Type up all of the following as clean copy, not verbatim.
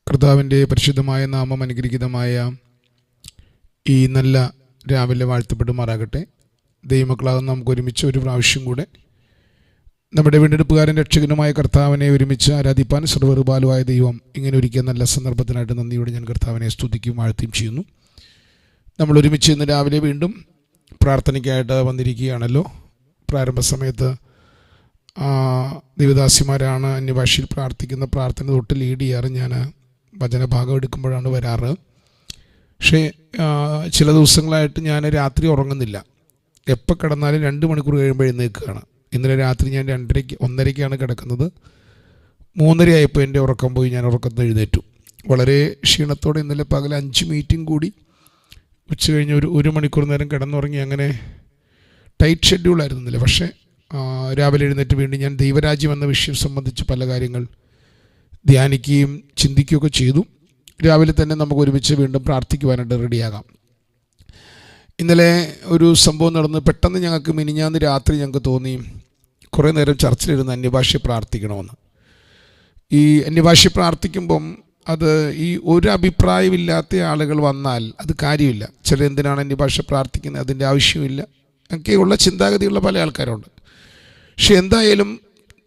കർത്താവിൻ്റെ പരിശുദ്ധമായ നാമം അനുഗ്രഹീതമായ ഈ നല്ല രാവിലെ വാഴ്ത്തപ്പെടുമാറാകട്ടെ. ദൈവമക്കളാകുന്ന നമുക്ക് ഒരുമിച്ച് ഒരു പ്രാവശ്യം കൂടെ നമ്മുടെ വീണ്ടെടുപ്പുകാരൻ രക്ഷകനുമായ കർത്താവിനെ ഒരുമിച്ച് ആരാധിപ്പാൻ സർവ്വകൃപാലുവായ ദൈവം ഇങ്ങനെ ഒരുക്കിയ നല്ല സന്ദർഭത്തിനായിട്ട് നന്ദിയോടെ ഞാൻ കർത്താവിനെ സ്തുതിക്കുകയും വാഴ്ത്തുകയും ചെയ്യുന്നു. നമ്മൾ ഒരുമിച്ച് ഇന്ന് രാവിലെ വീണ്ടും പ്രാർത്ഥനയ്ക്കായിട്ട് വന്നിരിക്കുകയാണല്ലോ. പ്രാരംഭ സമയത്ത് ദൈവദാസിമാരാണ് അന്യഭാഷയിൽ പ്രാർത്ഥിക്കുന്ന പ്രാർത്ഥന തൊട്ട് ലീഡ് ചെയ്യാറ്. ഞാൻ വചനഭാഗം എടുക്കുമ്പോഴാണ് വരാറ്. പക്ഷേ ചില ദിവസങ്ങളായിട്ട് ഞാൻ രാത്രി ഉറങ്ങുന്നില്ല. എപ്പോൾ കിടന്നാലും 2 മണിക്കൂർ കഴിയുമ്പോൾ എഴുന്നേൽക്കുകയാണ്. ഇന്നലെ രാത്രി ഞാൻ 1:30 കിടക്കുന്നത്. 3:30 ആയപ്പോൾ എൻ്റെ ഉറക്കം പോയി. ഞാൻ ഉറക്കത്തിൽ എഴുന്നേറ്റു. വളരെ ക്ഷീണത്തോടെ ഇന്നലെ പകൽ 5 മീറ്റിംഗ് കൂടി ഉച്ച കഴിഞ്ഞ് ഒരു മണിക്കൂർ നേരം കിടന്നുറങ്ങി. അങ്ങനെ ടൈറ്റ് ഷെഡ്യൂളായിരുന്നു ഇന്നലെ. പക്ഷേ രാവിലെ എഴുന്നേറ്റ് വീണ്ടും ഞാൻ ദൈവരാജ്യം എന്ന വിഷയം സംബന്ധിച്ച് പല കാര്യങ്ങൾ ധ്യാനിക്കുകയും ചിന്തിക്കുകയൊക്കെ ചെയ്തു. രാവിലെ തന്നെ നമുക്ക് ഒരുമിച്ച് വീണ്ടും പ്രാർത്ഥിക്കുവാനായിട്ട് റെഡിയാകാം. ഇന്നലെ ഒരു സംഭവം നടന്ന് പെട്ടെന്ന് ഞങ്ങൾക്ക് മിനിഞ്ഞാന്ന് രാത്രി ഞങ്ങൾക്ക് തോന്നി കുറേ നേരം ചർച്ചിലിരുന്ന് അന്യഭാഷ പ്രാർത്ഥിക്കണമെന്ന്. ഈ അന്യഭാഷ പ്രാർത്ഥിക്കുമ്പം അത് ഈ ഒരു അഭിപ്രായമില്ലാത്ത ആളുകൾ വന്നാൽ അത് കാര്യമില്ല. ചില എന്തിനാണ് അന്യഭാഷ പ്രാർത്ഥിക്കുന്നത്, അതിൻ്റെ ആവശ്യമില്ല ഒക്കെയുള്ള ചിന്താഗതിയുള്ള പല ആൾക്കാരുണ്ട്. പക്ഷെ എന്തായാലും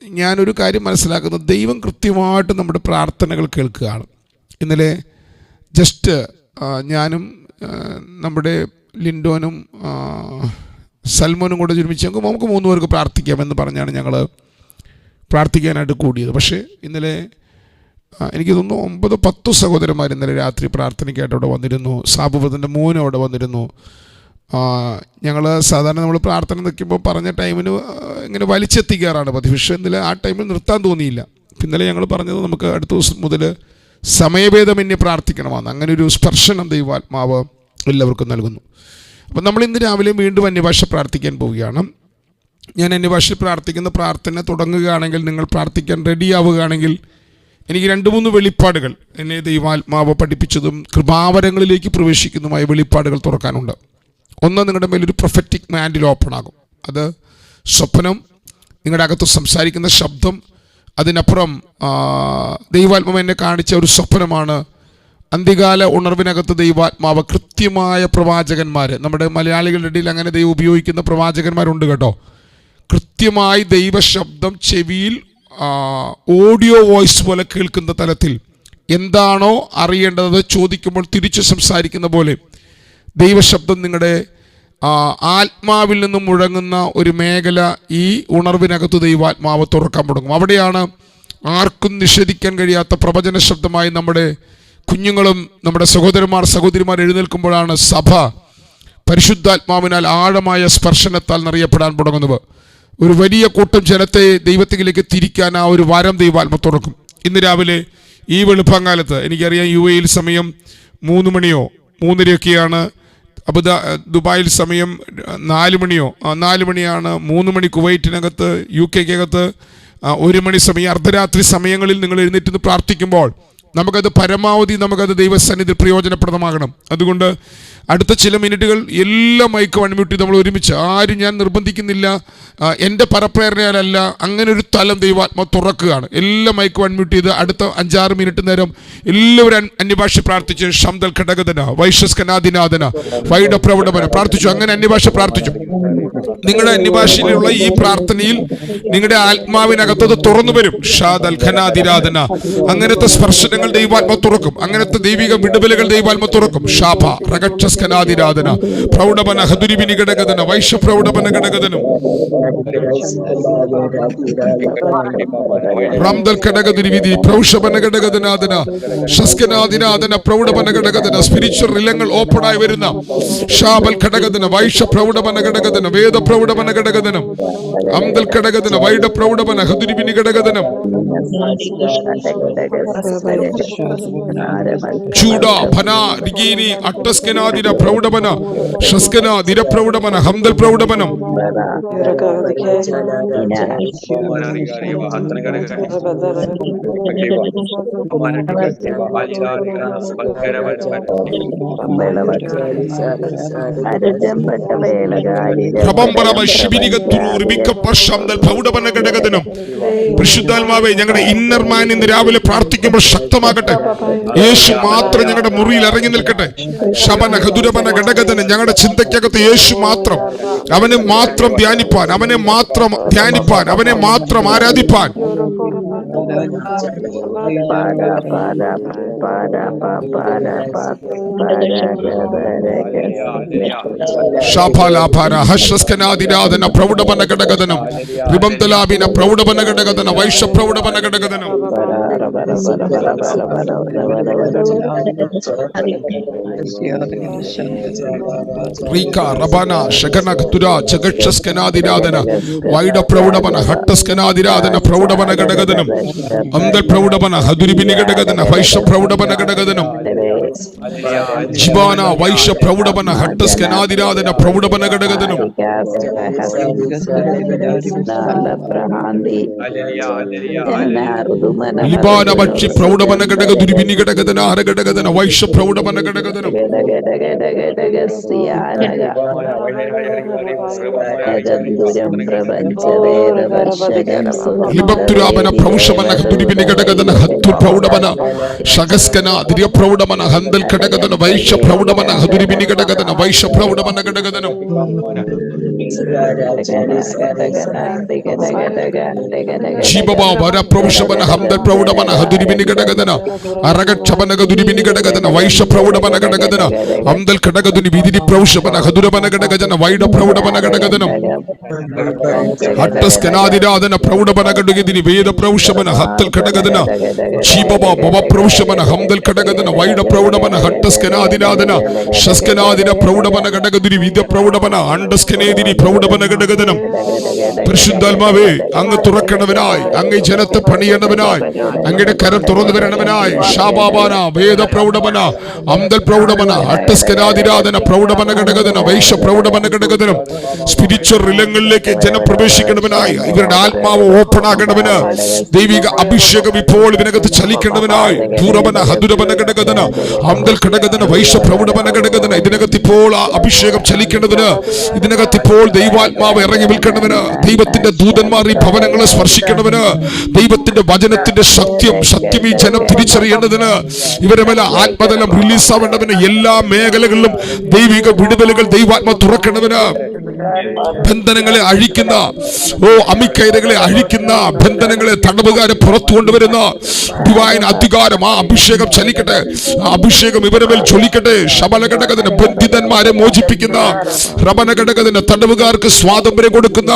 ഞാനൊരു കാര്യം മനസ്സിലാക്കുന്നത്, ദൈവം കൃത്യമായിട്ട് നമ്മുടെ പ്രാർത്ഥനകൾ കേൾക്കുകയാണ്. ഇന്നലെ ജസ്റ്റ് ഞാനും നമ്മുടെ ലിൻഡോനും സൽമോനും കൂടെ ഒരുമിച്ച് നമുക്ക് 3 പേർക്ക് പ്രാർത്ഥിക്കാമെന്ന് പറഞ്ഞാണ് ഞങ്ങൾ പ്രാർത്ഥിക്കാനായിട്ട് കൂടിയത്. പക്ഷേ ഇന്നലെ എനിക്ക് തോന്നുന്നു 9-10 സഹോദരന്മാർ ഇന്നലെ രാത്രി പ്രാർത്ഥനയ്ക്കായിട്ട് അവിടെ വന്നിരുന്നു. സാബുബത്തിൻ്റെ മോനും അവിടെ വന്നിരുന്നു. ഞങ്ങൾ സാധാരണ നമ്മൾ പ്രാർത്ഥന നിൽക്കുമ്പോൾ പറഞ്ഞ ടൈമിന് ഇങ്ങനെ വലിച്ചെത്തിക്കാറാണ് പതിവ്. പക്ഷേ ഇന്നലെ ആ ടൈമിൽ നിർത്താൻ തോന്നിയില്ല. ഇന്നലെ ഞങ്ങൾ പറഞ്ഞത് നമുക്ക് അടുത്ത ദിവസം മുതൽ സമയഭേദമന്യേ പ്രാർത്ഥിക്കണമെന്ന്. അങ്ങനെ ഒരു സ്പർശനം ദൈവാത്മാവ് എല്ലാവർക്കും നൽകുന്നു. അപ്പം നമ്മൾ ഇന്ന് രാവിലെ വീണ്ടും അന്യഭാഷ പ്രാർത്ഥിക്കാൻ പോവുകയാണ്. ഞാൻ അന്യഭാഷയിൽ പ്രാർത്ഥിക്കുന്ന പ്രാർത്ഥന തുടങ്ങുകയാണെങ്കിൽ, നിങ്ങൾ പ്രാർത്ഥിക്കാൻ റെഡിയാവുകയാണെങ്കിൽ, എനിക്ക് 2-3 വെളിപ്പാടുകൾ എന്നെ ദൈവാത്മാവ് പഠിപ്പിച്ചതും കൃപാവരങ്ങളിലേക്ക് പ്രവേശിക്കുന്നതുമായ വെളിപ്പാടുകൾ തുറക്കാനുണ്ട്. ഒന്ന്, നിങ്ങളുടെ മേലൊരു പ്രൊഫറ്റിക് മാൻഡിൽ ഓപ്പൺ ആകും. അത് സ്വപ്നം, നിങ്ങളുടെ അകത്ത് സംസാരിക്കുന്ന ശബ്ദം. അതിനപ്പുറം ദൈവാത്മാവ് എന്നെ കാണിച്ച ഒരു സ്വപ്നമാണ്. അന്ത്യകാല ഉണർവിനകത്ത് ദൈവാത്മാവ് കൃത്യമായ പ്രവാചകന്മാർ, നമ്മുടെ മലയാളികളുടെ ഇടയിൽ അങ്ങനെ ദൈവം ഉപയോഗിക്കുന്ന പ്രവാചകന്മാരുണ്ട് കേട്ടോ. കൃത്യമായി ദൈവശബ്ദം ചെവിയിൽ ഓഡിയോ വോയിസ് പോലെ കേൾക്കുന്ന തലത്തിൽ എന്താണോ അറിയേണ്ടത് ചോദിക്കുമ്പോൾ തിരിച്ചു സംസാരിക്കുന്ന പോലെ ദൈവശബ്ദം നിങ്ങളുടെ ആത്മാവിൽ നിന്നും മുഴങ്ങുന്ന ഒരു മേഖല ഈ ഉണർവിനകത്ത് ദൈവാത്മാവ് തുറക്കാൻ തുടങ്ങും. അവിടെയാണ് ആർക്കും നിഷേധിക്കാൻ കഴിയാത്ത പ്രവചന ശബ്ദമായി നമ്മുടെ കുഞ്ഞുങ്ങളും നമ്മുടെ സഹോദരിമാർ എഴുന്നേൽക്കുമ്പോഴാണ് സഭ പരിശുദ്ധാത്മാവിനാൽ ആഴമായ സ്പർശനത്താൽ നിറയപ്പെടാൻ തുടങ്ങുന്നത്. ഒരു വലിയ കൂട്ടം ജനത്തെ ദൈവത്തിലേക്ക് തിരിക്കാൻ ആ ഒരു വരം ദൈവാത്മാവ് തുറക്കും. ഇന്ന് രാവിലെ ഈ വെളുപ്പാങ്കാലത്ത്, എനിക്കറിയാം UAE സമയം 3 മണിയോ 3:30 ദുബായിൽ സമയം 4 മണിയോ 4 മണിയാണ്. 3 മണി കുവൈറ്റിനകത്ത്, UK-ക്കകത്ത് 1 മണി സമയം, അർദ്ധരാത്രി സമയങ്ങളിൽ നിങ്ങൾ എഴുന്നേറ്റ് പ്രാർത്ഥിക്കുമ്പോൾ നമുക്കത് പരമാവധി ദൈവസന്നിധി പ്രയോജനപ്രദമാകണം. അതുകൊണ്ട് അടുത്ത ചില മിനിറ്റുകൾ എല്ലാ മൈക്കും അൺമ്യൂട്ട് ചെയ്ത് നമ്മൾ ഒരുമിച്ച്, ആരും ഞാൻ നിർബന്ധിക്കുന്നില്ല, എൻ്റെ പരപ്രേരണയാലല്ല, അങ്ങനെ ഒരു തലം ദൈവാത്മാ തുറക്കുകയാണ്. എല്ലാ മൈക്കും അൺമ്യൂട്ട് ചെയ്ത് അടുത്ത 5-6 മിനിറ്റ് നേരം എല്ലാവരും അന്യഭാഷ പ്രാർത്ഥിച്ച് ശംദൽ ഘടകതന വൈശ്വസ്കനാദിനാഥന വൈഡപ്രവടമന പ്രാർത്ഥിച്ചു. അങ്ങനെ അന്യഭാഷ പ്രാർത്ഥിച്ചു. നിങ്ങളുടെ അന്യഭാഷയിലുള്ള ഈ പ്രാർത്ഥനയിൽ നിങ്ങളുടെ ആത്മാവിനകത്തത് തുറന്നു വരും. ഷാദൽ ഖനാദിരാധന, അങ്ങനത്തെ സ്പർശനങ്ങൾ ദൈവാത്മ തുറക്കും. അങ്ങനത്തെ ദൈവിക വിടുതലുകൾ ദൈവാത്മ തുറക്കും. ഷാഭ റഗക്ഷസ്കനാദിരാധന പ്രൗഢപന ഹദുരിവിനി ഘടകതന വൈശ്വപ്രൗഢപന ഘടകതനും റംദൽ ഘടകതിരിവിധി പ്രൗഷപന ഘടകതനാദന ഷസ്കനാദിനാദന പ്രൗഢപന ഘടകതന സ്പിരിച്വൽ റിലങ്ങൾ ഓപ്പണായി വരുന്ന ഷാബൽ ഘടകതന വൈശ്വപ്രൗഢപന ഘടകതന വേദ പ്രൗഢപന ഘടകതനം അംദൽ ഘടകതന വൈഡ പ്രൗഢപന ഹദുരിവിനി ഘടകതനം ചൂഡ ഭന രിഗീനി അട്ടസ്കനാദിര പ്രൗഢപന ഷസ്കനാദിര പ്രൗഢപന ഹംദൽ പ്രൗഢപനം പരിശുദ്ധാത്മാവെ, ഞങ്ങളുടെ ഇന്നർ മാൻ ഇന്ന് രാവിലെ പ്രാർത്ഥിക്കുമ്പോൾ ശക്തമാകട്ടെ. യേശു മാത്രം ഞങ്ങളുടെ മുറിയിൽ ഇറങ്ങി നിൽക്കട്ടെ. ശബന ഖദുരബന ഘടകതന് ഞങ്ങളുടെ ചിന്തയ്ക്കകത്ത് യേശു മാത്രം, അവനെ മാത്രം ധ്യാനിപ്പാൻ, അവനെ മാത്രം ധ്യാനിപ്പാൻ, അവനെ മാത്രം ആരാധിപ്പാൻ. ശാഫാലാഭാര ഹശ്രസ്കനാദിരാധന പ്രൗഢപന ഘടകതനം റിബംതലാബിന പ്രൗഢപന ഘടകതന വൈശ്യ പ്രൗഢപന ഘടകതനം റീക റബന ശഗന ഖതുര ജഗക്ഷസ്കനാദിരാധന വൈഡ പ്രൗഢപന ഹട്ടസ്കനാദിരാധന പ്രൗഢപന ഘടകതനം അന്തൽ പ്രൗഢപന ഹദുരിബിനി ഘടകതന വൈശ്യ പ്രൗഢപന ഘടകതനം ജിബാന വൈശ്യ പ്രൗഢപന ഹട്ടസ്കനാദിരാധന പ്രൗഢപന ഘടകതനം ലിബാന ഭക്ഷി പ്രൗഢപന ഘടക ദുരിബിനി ഘടകതന ഹര ഘടകതന വൈശ്യ പ്രൗഢപന ഘടകതനം ലിബത്തുരാമന പ്രൗഷമന ദുരിബിനി ഘടകതന ഹത്തു പ്രൗഢപന ശഗസ്കന ദിര്യ പ്രൗഢമന ഹന്തൽ ഘടകതന വൈശ്യ പ്രൗഢമന ഹദുരിബിനി ഘടകതന വൈശ്യ പ്രൗഢമന ഘടകതനം ജീബബ വര പ്രൗഷമന ഹന്തൽ പ്രൗഢമന ഹദുരിബിനി ഘടകതന അരഗക്ഷമന ഗദുരിബിനി ഘടകതന വൈശ്യ പ്രൗഢമന ഘടകതന അന്തൽ ഘടകതുനി വിദിരി പ്രൗഷമന ഹദുരമന ഘടകതന വൈഡ പ്രൗഢമന ഘടകതനം ഹട്ടസ്കനാദിരാധന പ്രൗഢമന ഘടകതിനി വേദ പ്രൗഷമന ഹത്തൽ ഘടകതന ജീബബ ബവ പ്രൗഷമന ഹന്തൽ ഘടകതന വൈഡ പ്രൗഢമന ഹട്ടസ്കനാദിരാധന ശസ്കനാദിന പ്രൗഢമന ഘടകതുനി വിദ പ്രൗഢമന അണ്ടസ്കനേദിനി പ്രൗഢമന ഘടകതനം. പരിശുദ്ധാത്മാവേ, അങ്ങ് തുറക്കണവനായി, അങ്ങ് ജനത്തെ പണിയണവനായി, അങ്ങയുടെ കരം തുറന്നു വരണവനായി. ഷാബാബാന വേദ പ്രൗഢമന അന്തൽ പ്രൗഢമന അട്ടസ്കനാദിരാധന പ്രൗഢമന ഘടകതന വൈശ്യ പ്രൗഢമന ഘടകതനം സ്പിരിച്വൽ റിലങ്ങളിലേക്ക് ജനം പ്രവേശിക്കണവനായി. ഇവരുടെ ആത്മാവ് ഓപ്പൺ ആകണവന് ദൈവിക അഭിഷേകം ഇപ്പോൾ ഇതിനകത്ത് ചലിക്കണവനായി. പൂർവമന ഹദുരമന ഘടകതന അന്തൽ ഘടകതന വൈശ്യ പ്രൗഢമന ഘടകതന ഇതിനകത്ത് ഇപ്പോൾ ആ അഭിഷേകം ചലിക്കേണ്ടതിന്, ഇതിനകത്ത് ഇപ്പോൾ ദൈവാത്മാവ് ഇറങ്ങി നിൽക്കേണ്ടതിന്, ദൈവത്തിന്റെ ദൂതന്മാർ ഈ ഭവനങ്ങളെ സ്പർശിക്കേണ്ടതിന്, ദൈവത്തിന്റെ വചനത്തിന്റെ സത്യം ഈ ജനം തിരിച്ചറിയേണ്ടതിന്, ഇവരെ മേലെ ആത്മതലം റിലീസ് ആവേണ്ടതിന്, എല്ലാ മേഖലകളിലും ദൈവിക വിടുതലുകൾ ദൈവാത്മ തുറക്കേണ്ടതിന്, ബന്ധനങ്ങളെ അഴിക്കുന്ന അമിക്കൈരകളെ അഴിക്കുന്ന, ബന്ധനങ്ങളെ തടവുകാരെ പുറത്തു കൊണ്ടുവരുന്ന ഡിവൈൻ അധികാരം, ആ അഭിഷേകം ചലിക്കട്ടെ, ആ അഭിഷേകം ഇവരെ മേൽ ചൊലിക്കട്ടെ. ശബലഘടകത്തിന് ബന്ധിതന്മാരെ മോചിപ്പിക്കുന്ന, റബനഘടകത്തിന് തടവുകാർക്ക് സ്വാതന്ത്ര്യം കൊടുക്കുന്ന,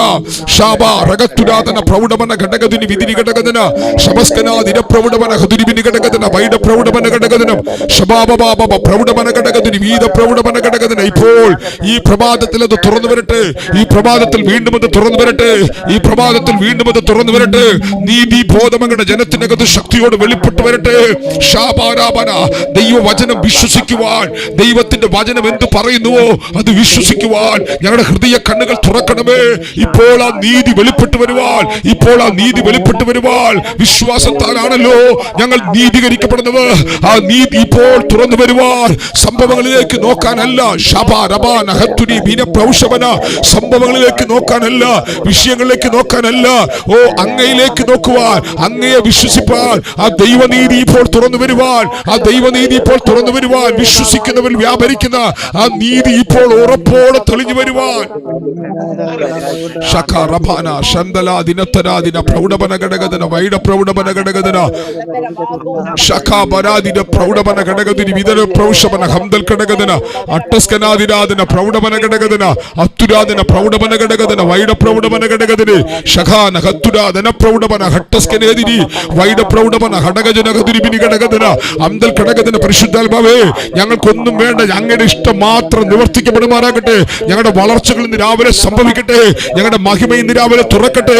ശാബ റഗത്തുരാധന പ്രൗഢമന ഘടകത്തിന് വിധിനി ഘടകത്തിന് ശബസ്കനാദിന പ്രൗഢമന ഹദുരിബിനി ഘടകത്തിന് വൈഡ പ്രൗഢമന ഘടകത്തിനും ശബാബാബ പ്രൗഢമന ഘടകത്തിന് വീത പ്രൗഢമന ഘടകത്തിന് ഇപ്പോൾ ഈ പ്രഭാതത്തിൽ അത് തുറന്നു വരട്ടെ. ഈ പ്രഭാതത്തിൽ വീണ്ടും അത് തുറന്നു വരട്ടെ. ഈ പ്രഭാതത്തിൽ വീണ്ടും അത് തുറന്നു വരട്ടെ. നീതി ബോധമങ്ങളുടെ ജനത്തിനകത്ത് ശക്തിയോട് വെളിപ്പെട്ടു വരട്ടെ. ഷാബാരാബന ദൈവവചനം വിശ്വസിക്കുവാൻ, ദൈവത്തിന്റെ വചനം എന്ത് പറയുന്നുവോ അത് വിശ്വസിക്കുവാൻ ഞങ്ങളുടെ ഹൃദയ കണ്ണുകൾ തുറക്കണമേ. ഇപ്പോൾ ആ നീതി വെളിപ്പെട്ടു വരുവാൻ, ഇപ്പോൾ ആ നീതി വെളിപ്പെട്ടു വരുവാൻ വിശ്വാസത്താലാണല്ലോ ഞങ്ങൾ നീതീകരിക്കപ്പെടുന്നത്. ആ നീതി ഇപ്പോൾ തുറന്നു വരുവാൻ സംഭവങ്ങളിലേക്ക് നോക്കാനല്ല, സംഭവങ്ങളിലേക്ക് നോക്കാനല്ല, വിഷയങ്ങളിലേക്ക് നോക്കാനല്ല, അങ്ങയിലേക്ക് നോക്കുവാൻ, അങ്ങയെ വിശ്വസിപ്പാൻ. ആ ദൈവനീതി ഇപ്പോൾ തുറന്നു വരുവാൻ, ആ ദൈവനീതി ഇപ്പോൾ തുറന്നു വരുവാൻ, വിശ്വസിക്കുന്നവർ വ്യാപരിക്കുന്ന ആ നീതി ഇപ്പോൾ ഉറപ്പോടെ തെളിഞ്ഞു വരുവാൻ. ശഖറബാന ശന്തലാദിനത്തരാദിന പ്രൗഢമന ഘടകദന വൈഡ പ്രൗഢമന ഘടകദന ശഖബരാദിന പ്രൗഢമന ഘടകദിനി വിദര പ്രൗഷമന ഹംദൽ ഘടകദന അട്ടസ്കനാദിനാദിന പ്രൗഢമന ഘടകദന അത്തുരാദിന പ്രൗഢമന ഘടകദന വൈഡ പ്രൗഢമന ഘടകദിനി ശഖാന ഹത്തുരാദന പ്രൗഢമന ഹട്ടസ്കനേദിനി വൈഡ പ്രൗഢമന ഘടകജന ഗദുരിബിനി ഘടകദന ഹംദൽ ഘടകദന. പരിശുദ്ധാത്മാവേ, ഞങ്ങൾക്കൊന്നും വേണ്ട, ഞങ്ങളുടെ ഇഷ്ടം മാത്രം നിവർത്തിക്കപ്പെടുമാറാകട്ടെ. ഞങ്ങളുടെ വളർച്ചകൾ ഇന്ന് രാവിലെ സംഭവിക്കട്ടെ. ഞങ്ങളുടെ മഹിമ ഇന്ന് രാവിലെ തുറക്കട്ടെ.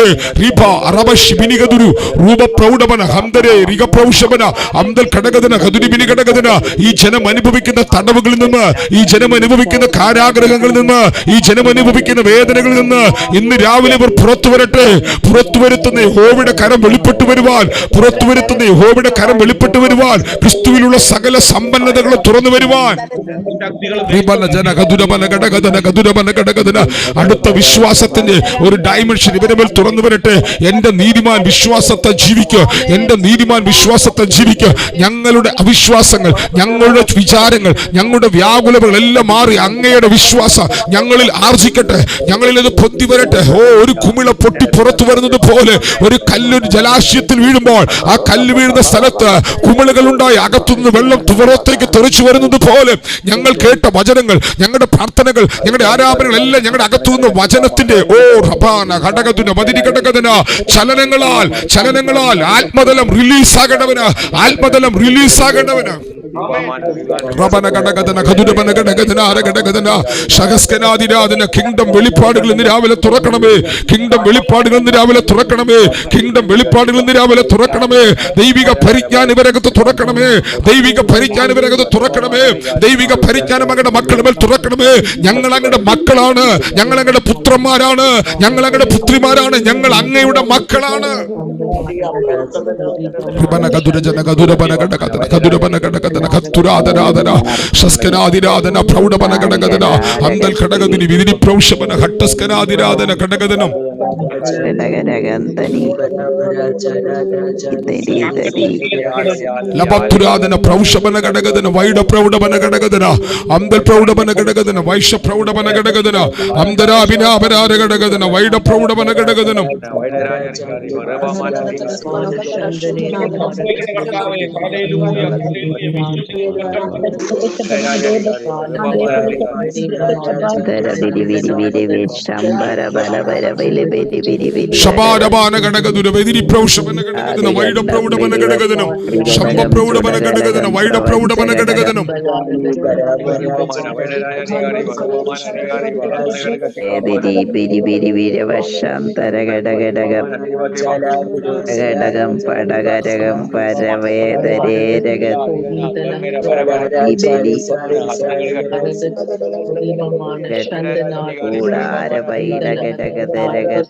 ഈ ജനം അനുഭവിക്കുന്ന തടവുകളിൽ നിന്ന്, ഈ ജനം അനുഭവിക്കുന്ന കാരാഗ്രഹങ്ങളിൽ നിന്ന്, ഈ ജനം അനുഭവിക്കുന്ന വേദനകളിൽ നിന്ന് ഇന്ന് രാവിലെ ഇവർ പുറത്തു വരട്ടെ. പുറത്തു വരുത്തുന്ന യഹോവയുടെ കരം വെളിപ്പെട്ടു വരുവാൻ, പുറത്തു വരുത്തുന്ന യഹോവയുടെ കരം വെളിപ്പെട്ടു വരുവാൻ, ക്രിസ്തുവിലുള്ള സകല സമ്പന്നതകളും തുറന്നു വരുവാൻ. അടുത്ത വിശ്വാസത്തിന്റെ ഒരു ഡയമെൻഷൻ ഇവരെ മേൽ തുറന്നു വരട്ടെ. എന്റെ നീതിമാൻ വിശ്വാസത്തെ ജീവിക്കുക, എന്റെ നീതിമാൻ വിശ്വാസത്തെ ജീവിക്കുക. ഞങ്ങളുടെ അവിശ്വാസങ്ങൾ, ഞങ്ങളുടെ വിചാരങ്ങൾ, ഞങ്ങളുടെ വ്യാകുലതകൾ എല്ലാം മാറി അങ്ങയുടെ വിശ്വാസം ഞങ്ങളിൽ ആർജിക്കട്ടെ, ഞങ്ങളിൽ അത് പൊന്തി വരട്ടെ. ഒരു കുമിള പൊട്ടി പുറത്തു വരുന്നത് പോലെ ഒരു കല്ലൊരു ജലാശയത്തിൽ വീഴുമ്പോൾ ആ കല്ല് വീഴുന്ന സ്ഥലത്ത് കുമിളകൾ ഉണ്ടായി അകത്തുനിന്ന് വെള്ളം പുറത്തേക്ക് തെറിച്ചു വരുന്നത് പോലെ ഞങ്ങൾ കേട്ട വചനങ്ങൾ, ഞങ്ങളുടെ പ്രാർത്ഥനകൾ, ഞങ്ങളുടെ ആരാധനകൾ എല്ലാം ഞങ്ങളുടെ അകത്തുനിന്ന് വചനത്തിന്റെ ചലനങ്ങളാൽ ആത്മതലം റിലീസാകേണ്ടവന്, ആത്മതലം റിലീസാകേണ്ടവന്. കിങ്ഡം വെളിപ്പാടുകൾ ഇന്ന് രാവിലെ തുറക്കണമേ, കിങ്ഡം വെളിപ്പാടുകൾ ഇന്ന് രാവിലെ തുറക്കണമേ, കിങ്ഡം വെളിപ്പാടുകൾ ഇന്ന് രാവിലെ തുറക്കണമേ. ദൈവിക പരിജ്ഞാനം ഇവരകത്ത് തുറക്കണമേ, ദൈവിക പരിജ്ഞാനം ഇവരകത്ത് തുറക്കണമേ, ദൈവിക പരിജ്ഞാനം അങ്ങയുടെ മക്കളുടെ മേൽ തുറക്കണമേ. ഞങ്ങൾ അങ്ങയുടെ മക്കളാണ്, ഞങ്ങൾ അങ്ങയുടെ പുത്രന്മാരാണ്, ഞങ്ങൾ അങ്ങയുടെ പുത്രിമാരാണ്, ഞങ്ങൾ അങ്ങയുടെ മക്കളാണ്. ശബാരബാന ഘടകദുര വെതിരി പ്രൗഷമന ഘടകദന വൈഡ പ്രൗഢമന ഘടകദനം ശംഭ പ്രൗഢമന ഘടകദന വൈഡ പ്രൗഢമന ഘടകദനം ബിരി ബിരി ബിരി ബിരി വശാന്തര ഘടകടകം ഘടകം പടകരകം പരവേദരേ കൂടാര വൈഡ ഘടകതരകം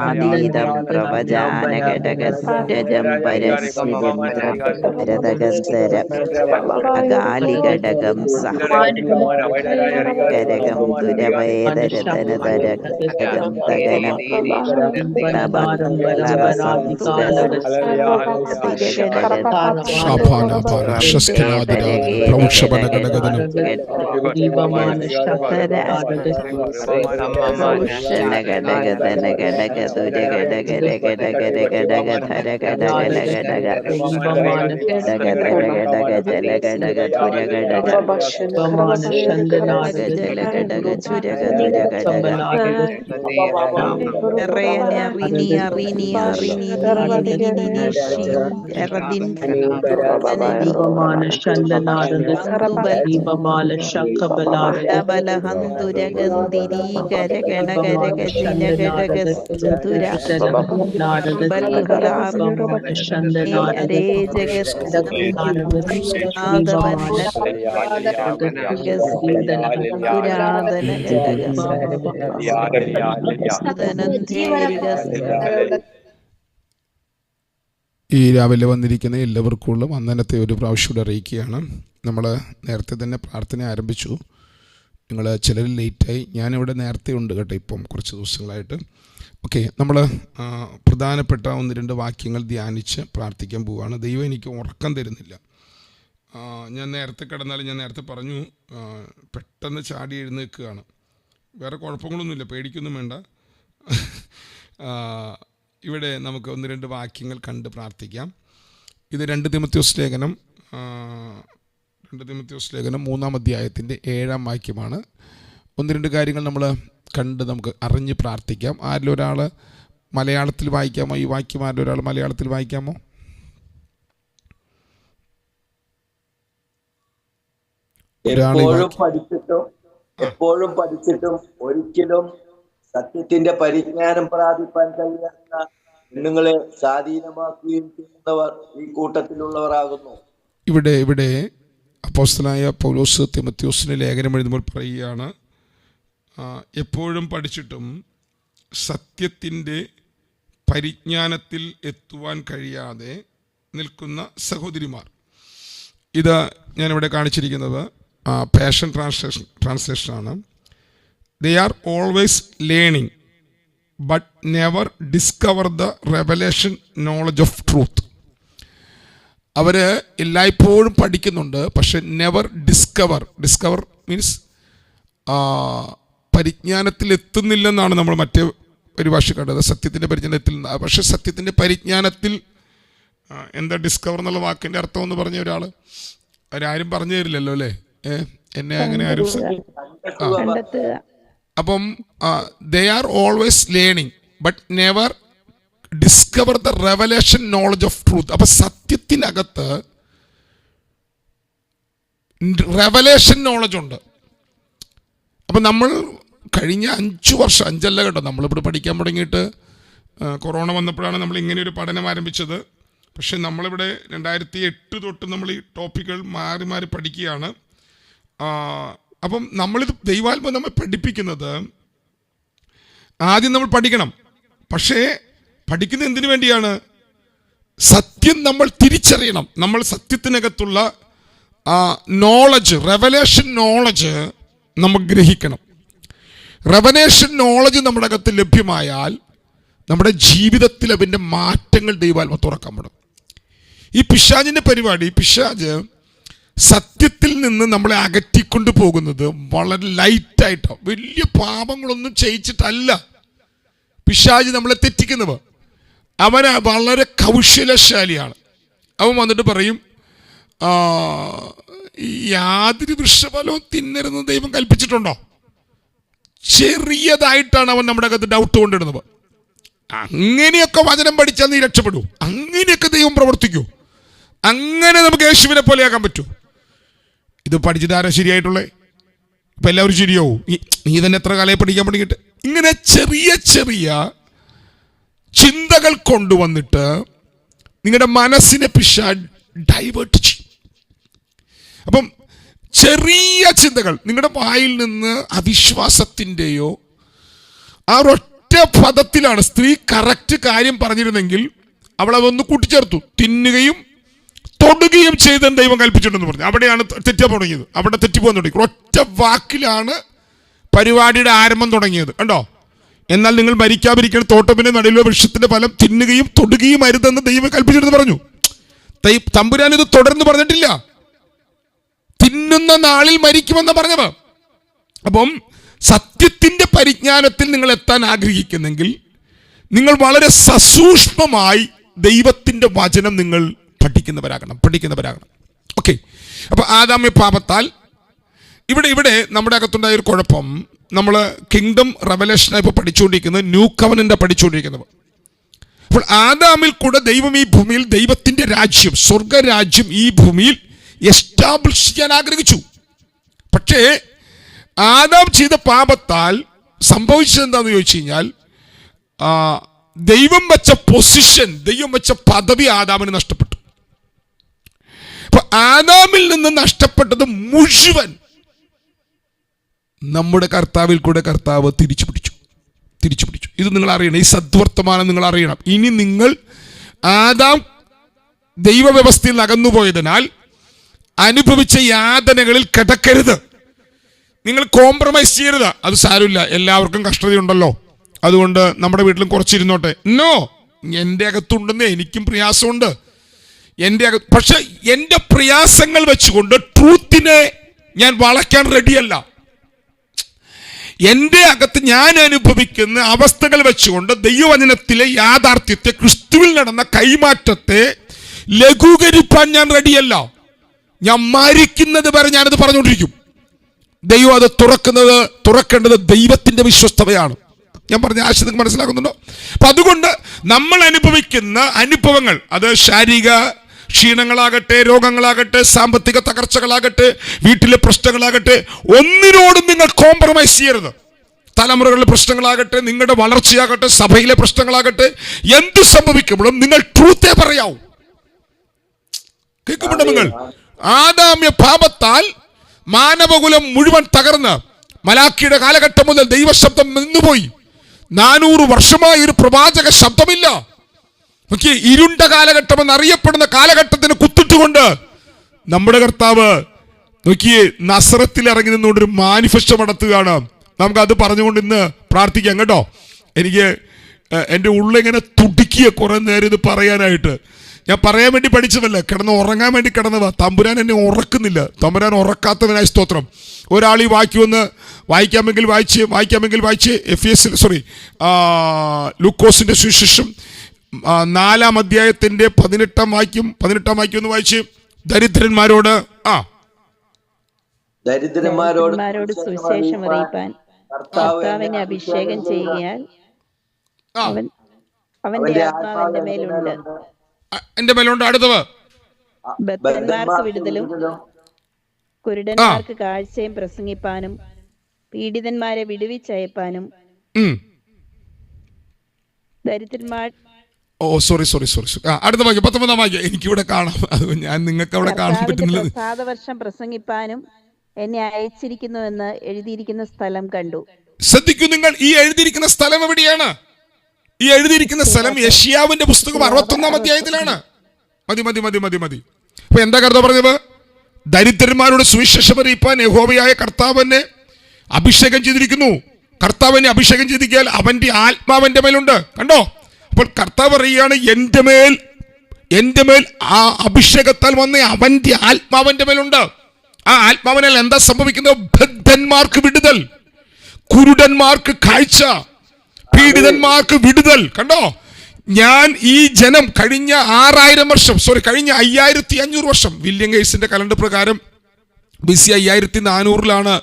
ആദീതം പ്രവചാനഘടകം പരസ്യരതകം സഹകരകം ദുരവേദരതനതരകം തകനം ഈ രാവിലെ വന്നിരിക്കുന്ന എല്ലാവർക്കുള്ള വന്ദനത്തെ ഒരു പ്രാവശ്യം അറിയിക്കുകയാണ്. നമ്മൾ നേരത്തെ തന്നെ പ്രാർത്ഥന ആരംഭിച്ചു. നിങ്ങൾ ചിലർ ലേറ്റായി, ഞാനിവിടെ നേരത്തെ ഉണ്ട് കേട്ടോ, ഇപ്പം കുറച്ച് ദിവസങ്ങളായിട്ട്. ഓക്കെ, നമ്മൾ പ്രധാനപ്പെട്ട 1-2 വാക്യങ്ങൾ ധ്യാനിച്ച് പ്രാർത്ഥിക്കാൻ പോവുകയാണ്. ദൈവം എനിക്ക് ഉറക്കം തരുന്നില്ല. ഞാൻ നേരത്തെ കിടന്നാലും ഞാൻ നേരത്തെ പറഞ്ഞു, പെട്ടെന്ന് ചാടി എഴുന്നേൽക്കുകയാണ്. വേറെ കുഴപ്പങ്ങളൊന്നുമില്ല, പേടിക്കൊന്നും വേണ്ട. ഇവിടെ നമുക്ക് 1-2 വാക്യങ്ങൾ കണ്ട് പ്രാർത്ഥിക്കാം. ഇത് 2 തിമോഥെയോസ് ലേഖനം 3-ാം അധ്യായത്തിൻ്റെ 7-ാം വാക്യമാണ്. 1-2 കാര്യങ്ങൾ നമ്മൾ കണ്ട് നമുക്ക് അറിഞ്ഞ് പ്രാർത്ഥിക്കാം. ആരിലും ഒരാൾ മലയാളത്തിൽ വായിക്കാമോ? ഈ വാക്യം ആരിലും ഒരാൾ മലയാളത്തിൽ വായിക്കാമോ? എപ്പോഴും പഠിച്ചിട്ടും ഒരിക്കലും സത്യത്തിന്റെ പരിജ്ഞാനം പ്രാപിപ്പാൻ കഴിയാത്ത പെണ്ണുങ്ങളെ സ്വാധീനമാക്കുകയും ചെയ്യുന്നവർ ഈ കൂട്ടത്തിലുള്ളവരാകുന്നു. ഇവിടെ അപ്പോസ്തലനായ പൗലോസ് തിമോഥെയോസിന് ലേഖനം എഴുതുമ്പോൾ പറയുകയാണ്, എപ്പോഴും പഠിച്ചിട്ടും സത്യത്തിൻ്റെ പരിജ്ഞാനത്തിൽ എത്തുവാൻ കഴിയാതെ നിൽക്കുന്ന സഹോദരിമാർ. ഇത് ഞാനിവിടെ കാണിച്ചിരിക്കുന്നത് പാഷൻ ട്രാൻസ്ലേഷനാണ്. They are always learning but never discover the revelation knowledge of truth. അവർ എല്ലായ്പ്പോഴും പഠിക്കുന്നുണ്ട്, പക്ഷെ നെവർ ഡിസ്കവർ മീൻസ് പരിജ്ഞാനത്തിൽ എത്തുന്നില്ലെന്നാണ് നമ്മൾ മറ്റേ പരിഭാഷ കണ്ടത്. സത്യത്തിൻ്റെ പരിജ്ഞാനത്തിൽ, പക്ഷെ സത്യത്തിൻ്റെ പരിജ്ഞാനത്തിൽ എന്താ ഡിസ്കവർ എന്നുള്ള വാക്കിൻ്റെ അർത്ഥം എന്ന് പറഞ്ഞ ഒരാൾ അവരാരും പറഞ്ഞു തരില്ലല്ലോ അല്ലേ? എന്നെ അങ്ങനെ ആരും. അപ്പം ദേ are always learning but never discover the revelation knowledge of truth. അപ്പം സത്യത്തിനകത്ത് റെവലേഷൻ നോളജ് ഉണ്ട്. അപ്പം നമ്മൾ കഴിഞ്ഞ 5 വർഷം, 5 കേട്ടോ, നമ്മളിവിടെ പഠിക്കാൻ തുടങ്ങിയിട്ട് കൊറോണ വന്നപ്പോഴാണ് നമ്മൾ ഇങ്ങനെ ഒരു പഠനം ആരംഭിച്ചത്. പക്ഷെ നമ്മളിവിടെ 2008 തൊട്ട് നമ്മൾ ഈ ടോപ്പിക്കുകൾ മാറി മാറി പഠിക്കുകയാണ്. അപ്പം നമ്മളിത് ദൈവാത്മ നമ്മെ പഠിപ്പിക്കുന്നത്, ആദ്യം നമ്മൾ പഠിക്കണം. പക്ഷേ പഠിക്കുന്നത് എന്തിനു വേണ്ടിയാണ്? സത്യം നമ്മൾ തിരിച്ചറിയണം. നമ്മൾ സത്യത്തിനകത്തുള്ള നോളജ്, റെവലേഷൻ നോളജ് നമ്മൾ ഗ്രഹിക്കണം. റെവലേഷൻ നോളജ് നമ്മുടെ അകത്ത് ലഭ്യമായാൽ നമ്മുടെ ജീവിതത്തിൽ അതിൻ്റെ മാറ്റങ്ങൾ ദൈവാത്മ തുറക്കാൻ പറ്റും. ഈ പിശാചിൻ്റെ പരിപാടി, പിശാച് സത്യത്തിൽ നിന്ന് നമ്മളെ അകറ്റിക്കൊണ്ട് പോകുന്നത് വളരെ ലൈറ്റായിട്ടാണ്. വലിയ പാപങ്ങളൊന്നും ചെയ്യിച്ചിട്ടല്ല പിശാച് നമ്മളെ തെറ്റിക്കുന്നവർ. അവൻ വളരെ കൗശലശാലിയാണ്. അവൻ വന്നിട്ട് പറയും, യാതൊരു വൃക്ഷഫലവും തിന്നരുതെന്ന് ദൈവം കൽപ്പിച്ചിട്ടുണ്ടോ? ചെറിയതായിട്ടാണ് അവൻ നമ്മുടെ അകത്ത് ഡൗട്ട് കൊണ്ടിടുന്നത്. അങ്ങനെയൊക്കെ വചനം പഠിച്ചാൽ നീ രക്ഷപ്പെടൂ, അങ്ങനെയൊക്കെ ദൈവം പ്രവർത്തിക്കൂ, അങ്ങനെ നമുക്ക് യേശുവിനെ പോലെയാക്കാൻ പറ്റൂ. ഇത് പഠിച്ചിട്ട് ആരാ ശരിയായിട്ടുള്ളേ? ഇപ്പം എല്ലാവരും ശരിയാവും. നീ തന്നെ എത്ര കാലം പഠിക്കാൻ തുടങ്ങിയിട്ട്? ഇങ്ങനെ ചെറിയ ചെറിയ ചിന്തകൾ കൊണ്ടുവന്നിട്ട് നിങ്ങളുടെ മനസ്സിനെ ഡൈവേർട്ട് ചെയ്യും. അപ്പം ചെറിയ ചിന്തകൾ നിങ്ങളുടെ വായിൽ നിന്ന് അവിശ്വാസത്തിൻ്റെയോ ആ ഒരൊറ്റ പദത്തിലാണ് സ്ത്രീ കറക്റ്റ് കാര്യം പറഞ്ഞിരുന്നെങ്കിൽ അവൾ അതൊന്ന് കൂട്ടിച്ചേർത്തു. തിന്നുകയും തൊടുകയും ചെയ്തെന്ന് ദൈവം കൽപ്പിച്ചിട്ടുണ്ടെന്ന് പറഞ്ഞു. അവിടെയാണ് തെറ്റാൻ തുടങ്ങിയത്. അവിടെ തെറ്റിപ്പോകാൻ തുടങ്ങി. ഒറ്റ വാക്കിലാണ് പരിപാടിയുടെ ആരംഭം തുടങ്ങിയത്, കണ്ടോ? എന്നാൽ നിങ്ങൾ മരിക്കാതിരിക്കുന്ന തോട്ടത്തിന്റെ നടുവിലെ വൃക്ഷത്തിന്റെ ഫലം തിന്നുകയും തൊടുകയും അരുതെന്ന് ദൈവം കൽപ്പിച്ചിട്ടെന്ന് പറഞ്ഞു. തമ്പുരാൻ ഇത് തുടർന്ന് പറഞ്ഞിട്ടില്ല. തിന്നുന്ന നാളിൽ മരിക്കുമെന്ന് പറഞ്ഞത്. അപ്പം സത്യത്തിന്റെ പരിജ്ഞാനത്തിൽ നിങ്ങൾ എത്താൻ ആഗ്രഹിക്കുന്നെങ്കിൽ നിങ്ങൾ വളരെ സസൂക്ഷ്മമായി ദൈവത്തിന്റെ വചനം നിങ്ങൾ പഠിക്കുന്നവരാകണം. ഓക്കെ. അപ്പൊ ആദാമ്യ പാപത്താൽ ഇവിടെ നമ്മുടെ അകത്തുണ്ടായ ഒരു കുഴപ്പം, നമ്മൾ കിങ്ഡം റെവലേഷനായി ഇപ്പോൾ പഠിച്ചുകൊണ്ടിരിക്കുന്നത്, ന്യൂ കവനന്റ് പഠിച്ചുകൊണ്ടിരിക്കുന്നത്. അപ്പോൾ ആദാമിൽ കൂടെ ദൈവം ഈ ഭൂമിയിൽ ദൈവത്തിന്റെ രാജ്യം, സ്വർഗരാജ്യം ഈ ഭൂമിയിൽ എസ്റ്റാബ്ലിഷ് ചെയ്യാൻ ആഗ്രഹിച്ചു. പക്ഷേ ആദാം ചെയ്ത പാപത്താൽ സംഭവിച്ചത് എന്താണെന്ന് ചോദിച്ചു കഴിഞ്ഞാൽ, ദൈവം വെച്ച പൊസിഷൻ, ദൈവം വെച്ച പദവി ആദാമിന് നഷ്ടപ്പെട്ടു. അപ്പൊ ആദാമിൽ നിന്ന് നഷ്ടപ്പെട്ടത് മുഴുവൻ നമ്മുടെ കർത്താവിൽ കൂടെ കർത്താവ് തിരിച്ചു പിടിച്ചു. ഇത് നിങ്ങൾ അറിയണം. ഈ സദ്വർത്തമാനം നിങ്ങൾ അറിയണം. ഇനി നിങ്ങൾ ആദാം ദൈവവ്യവസ്ഥയിൽ അകന്നുപോയതിനാൽ അനുഭവിച്ച യാതനകളിൽ കിടക്കരുത്. നിങ്ങൾ കോംപ്രമൈസ് ചെയ്യരുത്. അത് സാരമില്ല, എല്ലാവർക്കും കഷ്ടതയുണ്ടല്ലോ, അതുകൊണ്ട് നമ്മുടെ വീട്ടിലും കുറച്ചിരുന്നോട്ടെ. നോ, എൻ്റെ അകത്തുണ്ടെന്ന് എനിക്കും പ്രയാസമുണ്ട്. പക്ഷെ എൻ്റെ പ്രയാസങ്ങൾ വെച്ചുകൊണ്ട് ട്രൂത്തിനെ ഞാൻ വളയ്ക്കാൻ റെഡിയല്ല. എൻ്റെ അകത്ത് ഞാൻ അനുഭവിക്കുന്ന അവസ്ഥകൾ വെച്ചുകൊണ്ട് ദൈവവചനത്തിലെ യാഥാർത്ഥ്യത്തെ, ക്രിസ്തുവിൽ നടന്ന കൈമാറ്റത്തെ ലഘൂകരിപ്പാൻ ഞാൻ റെഡിയല്ല. ഞാൻ മരിക്കുന്നത് വരെ ഞാനത് പറഞ്ഞുകൊണ്ടിരിക്കും. ദൈവം അത് തുറക്കേണ്ടത് ദൈവത്തിന്റെ വിശ്വസ്തതയാണ്. ഞാൻ പറഞ്ഞ ആശയം നിങ്ങൾക്ക് മനസ്സിലാക്കുന്നുണ്ടോ? അപ്പൊ അതുകൊണ്ട് നമ്മൾ അനുഭവിക്കുന്ന അനുഭവങ്ങൾ, അത് ശാരീരിക ക്ഷീണങ്ങളാകട്ടെ, രോഗങ്ങളാകട്ടെ, സാമ്പത്തിക തകർച്ചകളാകട്ടെ, വീട്ടിലെ പ്രശ്നങ്ങളാകട്ടെ, ഒന്നിനോടും നിങ്ങൾ കോംപ്രമൈസ് ചെയ്യരുത്. തലമുറകളിലെ പ്രശ്നങ്ങളാകട്ടെ, നിങ്ങളുടെ വളർച്ചയാകട്ടെ, സഭയിലെ പ്രശ്നങ്ങളാകട്ടെ, എന്ത് സംഭവിക്കുമ്പോഴും നിങ്ങൾ ട്രൂത്തേ പറയാവൂ. കേൾക്കുന്നുണ്ടോ നിങ്ങൾ? ആദാമ്യ പാപത്താൽ മാനവകുലം മുഴുവൻ തകർന്ന് മലാക്കിയുടെ കാലഘട്ടം മുതൽ ദൈവശബ്ദം നിന്നുപോയി. 400 വർഷമായി ഒരു പ്രവാചക ശബ്ദമില്ല. നോക്കിയേ, ഇരുണ്ട കാലഘട്ടം എന്നറിയപ്പെടുന്ന കാലഘട്ടത്തിന് കുത്തിട്ടുകൊണ്ട് നമ്മുടെ കർത്താവ് നോക്കിയേ നസറത്തിൽ ഇറങ്ങി നിന്നുകൊണ്ട് ഒരു മാനിഫെസ്റ്റോ നടത്തുകയാണ്. നമുക്കത് പറഞ്ഞുകൊണ്ട് ഇന്ന് പ്രാർത്ഥിക്കാം കേട്ടോ. എനിക്ക് എൻ്റെ ഉള്ളിങ്ങനെ തുടിക്കിയ കുറെ നേരം ഇത് പറയാനായിട്ട്. ഞാൻ പറയാൻ വേണ്ടി പഠിച്ചതല്ല, ഉറങ്ങാൻ വേണ്ടി കിടന്നതാ. തമ്പുരാൻ എന്നെ ഉറക്കുന്നില്ല. തമ്പുരാൻ ഉറക്കാത്തവനായ സ്തോത്രം. ഒരാൾ ഈ വാക്യമൊന്ന് വായിക്കാമെങ്കിൽ വായിച്ച് ലൂക്കോസിന്റെ സുവിശേഷം 4-ാം അധ്യായത്തിന്റെ 18-ാം വാക്യം ഒന്ന് വായിച്ച്. ദരിദ്രന്മാരോട് സുവിശേഷം അറിയിപ്പാൻ കർത്താവിനെ അഭിഷേകം ചെയ്യാൻ അവന്റെ ആത്മാവിന്റെ മേലുണ്ട്. എന്റെ മേലുണ്ട്. അടുത്തത് ബദ്ധന്മാർക്ക് വിടുതലും കുരുടന്മാർക്ക് കാഴ്ചയും പ്രസംഗിപ്പാനും പീഡിതന്മാരെ വിടുവിച്ചയപ്പാനും ദരിദ്രന്മാർ സോറി അടുത്ത വാക്യം 19-ാം വാക്യം എനിക്കിവിടെ കാണാം. അത് ഞാൻ നിങ്ങൾക്ക് അവിടെ കാണാൻ പറ്റുന്നില്ല. പ്രസാദവർഷം പ്രസംഗിപ്പാനും എന്നെ അയച്ചിരിക്കുന്നു എന്ന് എഴുതിയിരിക്കുന്ന സ്ഥലം കണ്ടു. ശ്രദ്ധിക്കൂ നിങ്ങൾ, ഈ എഴുതിയിരിക്കുന്ന സ്ഥലം എവിടെയാണ്? ഈ എഴുതിയിരിക്കുന്ന സ്ഥലം യെശയ്യാവിന്റെ പുസ്തകം 61-ാം അധ്യായത്തിലാണ്. മതി. അപ്പൊ എന്താ കർത്താവ് പറഞ്ഞത്? ദരിദ്രന്മാരോട് സുവിശേഷം അറിയിപ്പാൻ യഹോവയായ കർത്താവിനെ അഭിഷേകം ചെയ്തിരിക്കുന്നു. കർത്താവിനെ അഭിഷേകം ചെയ്തിരിക്കാൻ അവന്റെ ആത്മാവിന്റെ മേലുണ്ട്. കണ്ടോ? അപ്പോൾ കർത്താവ് പറയുകയാണ്, എന്റെ മേൽ ആ അഭിഷേകത്താൽ വന്ന അവന്റെ ആത്മാവിന്റെ മേലുണ്ട്. ആ ആത്മാവിനാൽ എന്താ സംഭവിക്കുന്നത്? ബദ്ധന്മാർക്ക് വിടുതൽ, കുരുടന്മാർക്ക് കാഴ്ച, പീഡിതന്മാർക്ക് വിടുതൽ. കണ്ടോ? ഞാൻ ഈ ജനം കഴിഞ്ഞ 5500 വർഷം, വില്യം ഗേറ്റ്സിന്റെ കലണ്ടർ പ്രകാരം BC 5400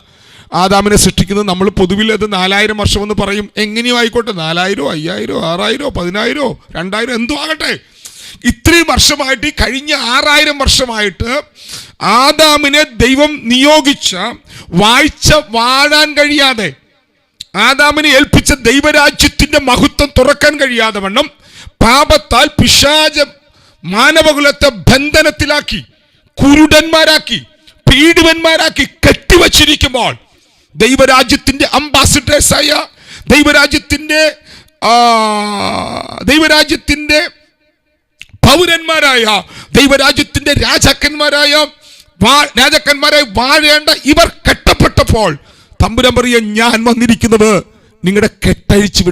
ആദാമിനെ സൃഷ്ടിക്കുന്നത്. നമ്മൾ പൊതുവിൽ അത് 4000 വർഷം എന്ന് പറയും. എങ്ങനെയോ ആയിക്കോട്ടെ, 4000, 5000, 6000, 10000, 2000 എന്തോ ആകട്ടെ, ഇത്രയും വർഷമായിട്ട്, കഴിഞ്ഞ 6000 വർഷമായിട്ട് ആദാമിനെ ദൈവം നിയോഗിച്ച വാഴ്ച വാഴാൻ കഴിയാതെ, ആദാമിനെ ഏൽപ്പിച്ച ദൈവരാജ്യത്തിന്റെ മഹത്വം തുറക്കാൻ കഴിയാതെ വണ്ണം പാപത്താൽ പിശാചം മാനവകുലത്തെ ബന്ധനത്തിലാക്കി, കുരുടന്മാരാക്കി, പീഡിതന്മാരാക്കി കെട്ടിവച്ചിരിക്കുമ്പോൾ ദൈവരാജ്യത്തിന്റെ അംബാസിഡേഴ്സായ, ദൈവരാജ്യത്തിന്റെ പൗരന്മാരായ, ദൈവരാജ്യത്തിന്റെ രാജാക്കന്മാരായി വാഴേണ്ട ഇവർ കെട്ടപ്പെട്ടപ്പോൾ തമ്പുരാൻ പറയുക, ഞാൻ വന്നിരിക്കുന്നത് നിങ്ങളുടെ കെട്ടഴിച്ചു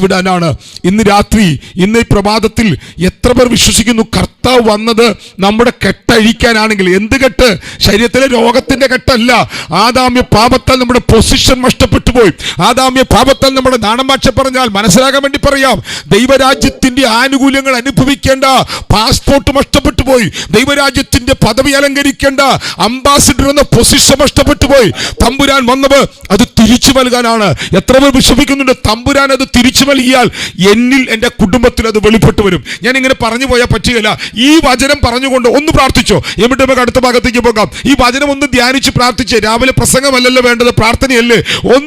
വിടാനാണ്. ഇന്ന് രാത്രി, ഇന്ന് ഈ പ്രഭാതത്തിൽ എത്ര പേർ വിശ്വസിക്കുന്നു കർത്താവ് വന്നത് നമ്മുടെ കെട്ടഴിക്കാനാണെങ്കിൽ? എന്ത് കെട്ട്? ശരീരത്തിലെ രോഗത്തിന്റെ കെട്ടല്ല. ആദാമ്യ പാപത്താൽ നമ്മുടെ പൊസിഷൻ നഷ്ടപ്പെട്ടു പോയി. ആദാമ്യ പാപത്താൽ നമ്മുടെ നാണഭാഷ പറഞ്ഞാൽ മനസ്സിലാകാൻ വേണ്ടി പറയാം, ദൈവരാജ്യത്തിന്റെ ആനുകൂല്യങ്ങൾ അനുഭവിക്കേണ്ട പാസ്പോർട്ട് നഷ്ടപ്പെട്ടു പോയി. ദൈവരാജ്യത്തിന്റെ പദവി അലങ്കരിക്കേണ്ട അംബാസിഡർ എന്ന പൊസിഷൻ നഷ്ടപ്പെട്ടു പോയി. തമ്പുരാൻ വന്നത് അത് തിരിച്ചു നൽകാനാണ്. എത്ര പേർ വിശ്വസിക്കുന്നുണ്ട്? തമ്പുരാൻ അത് തിരിച്ചു നൽകിയാൽ എന്നിൽ, എൻ്റെ കുടുംബത്തിൽ അത് വെളിപ്പെട്ടു വരും. ഞാൻ ഇങ്ങനെ പറഞ്ഞു പോയാൽ പറ്റുകയില്ല. ഈ വചനം പറഞ്ഞുകൊണ്ട് ഒന്ന് പ്രാർത്ഥിച്ചോ. എന്നിട്ട് നമുക്ക് അടുത്ത ഭാഗത്തേക്ക് പോകാം. ഈ വചനം ഒന്ന് ധ്യാനിച്ച് പ്രാർത്ഥിച്ച്, രാവിലെ പ്രസംഗമല്ലല്ലോ വേണ്ടത്, പ്രാർത്ഥനയല്ലേ.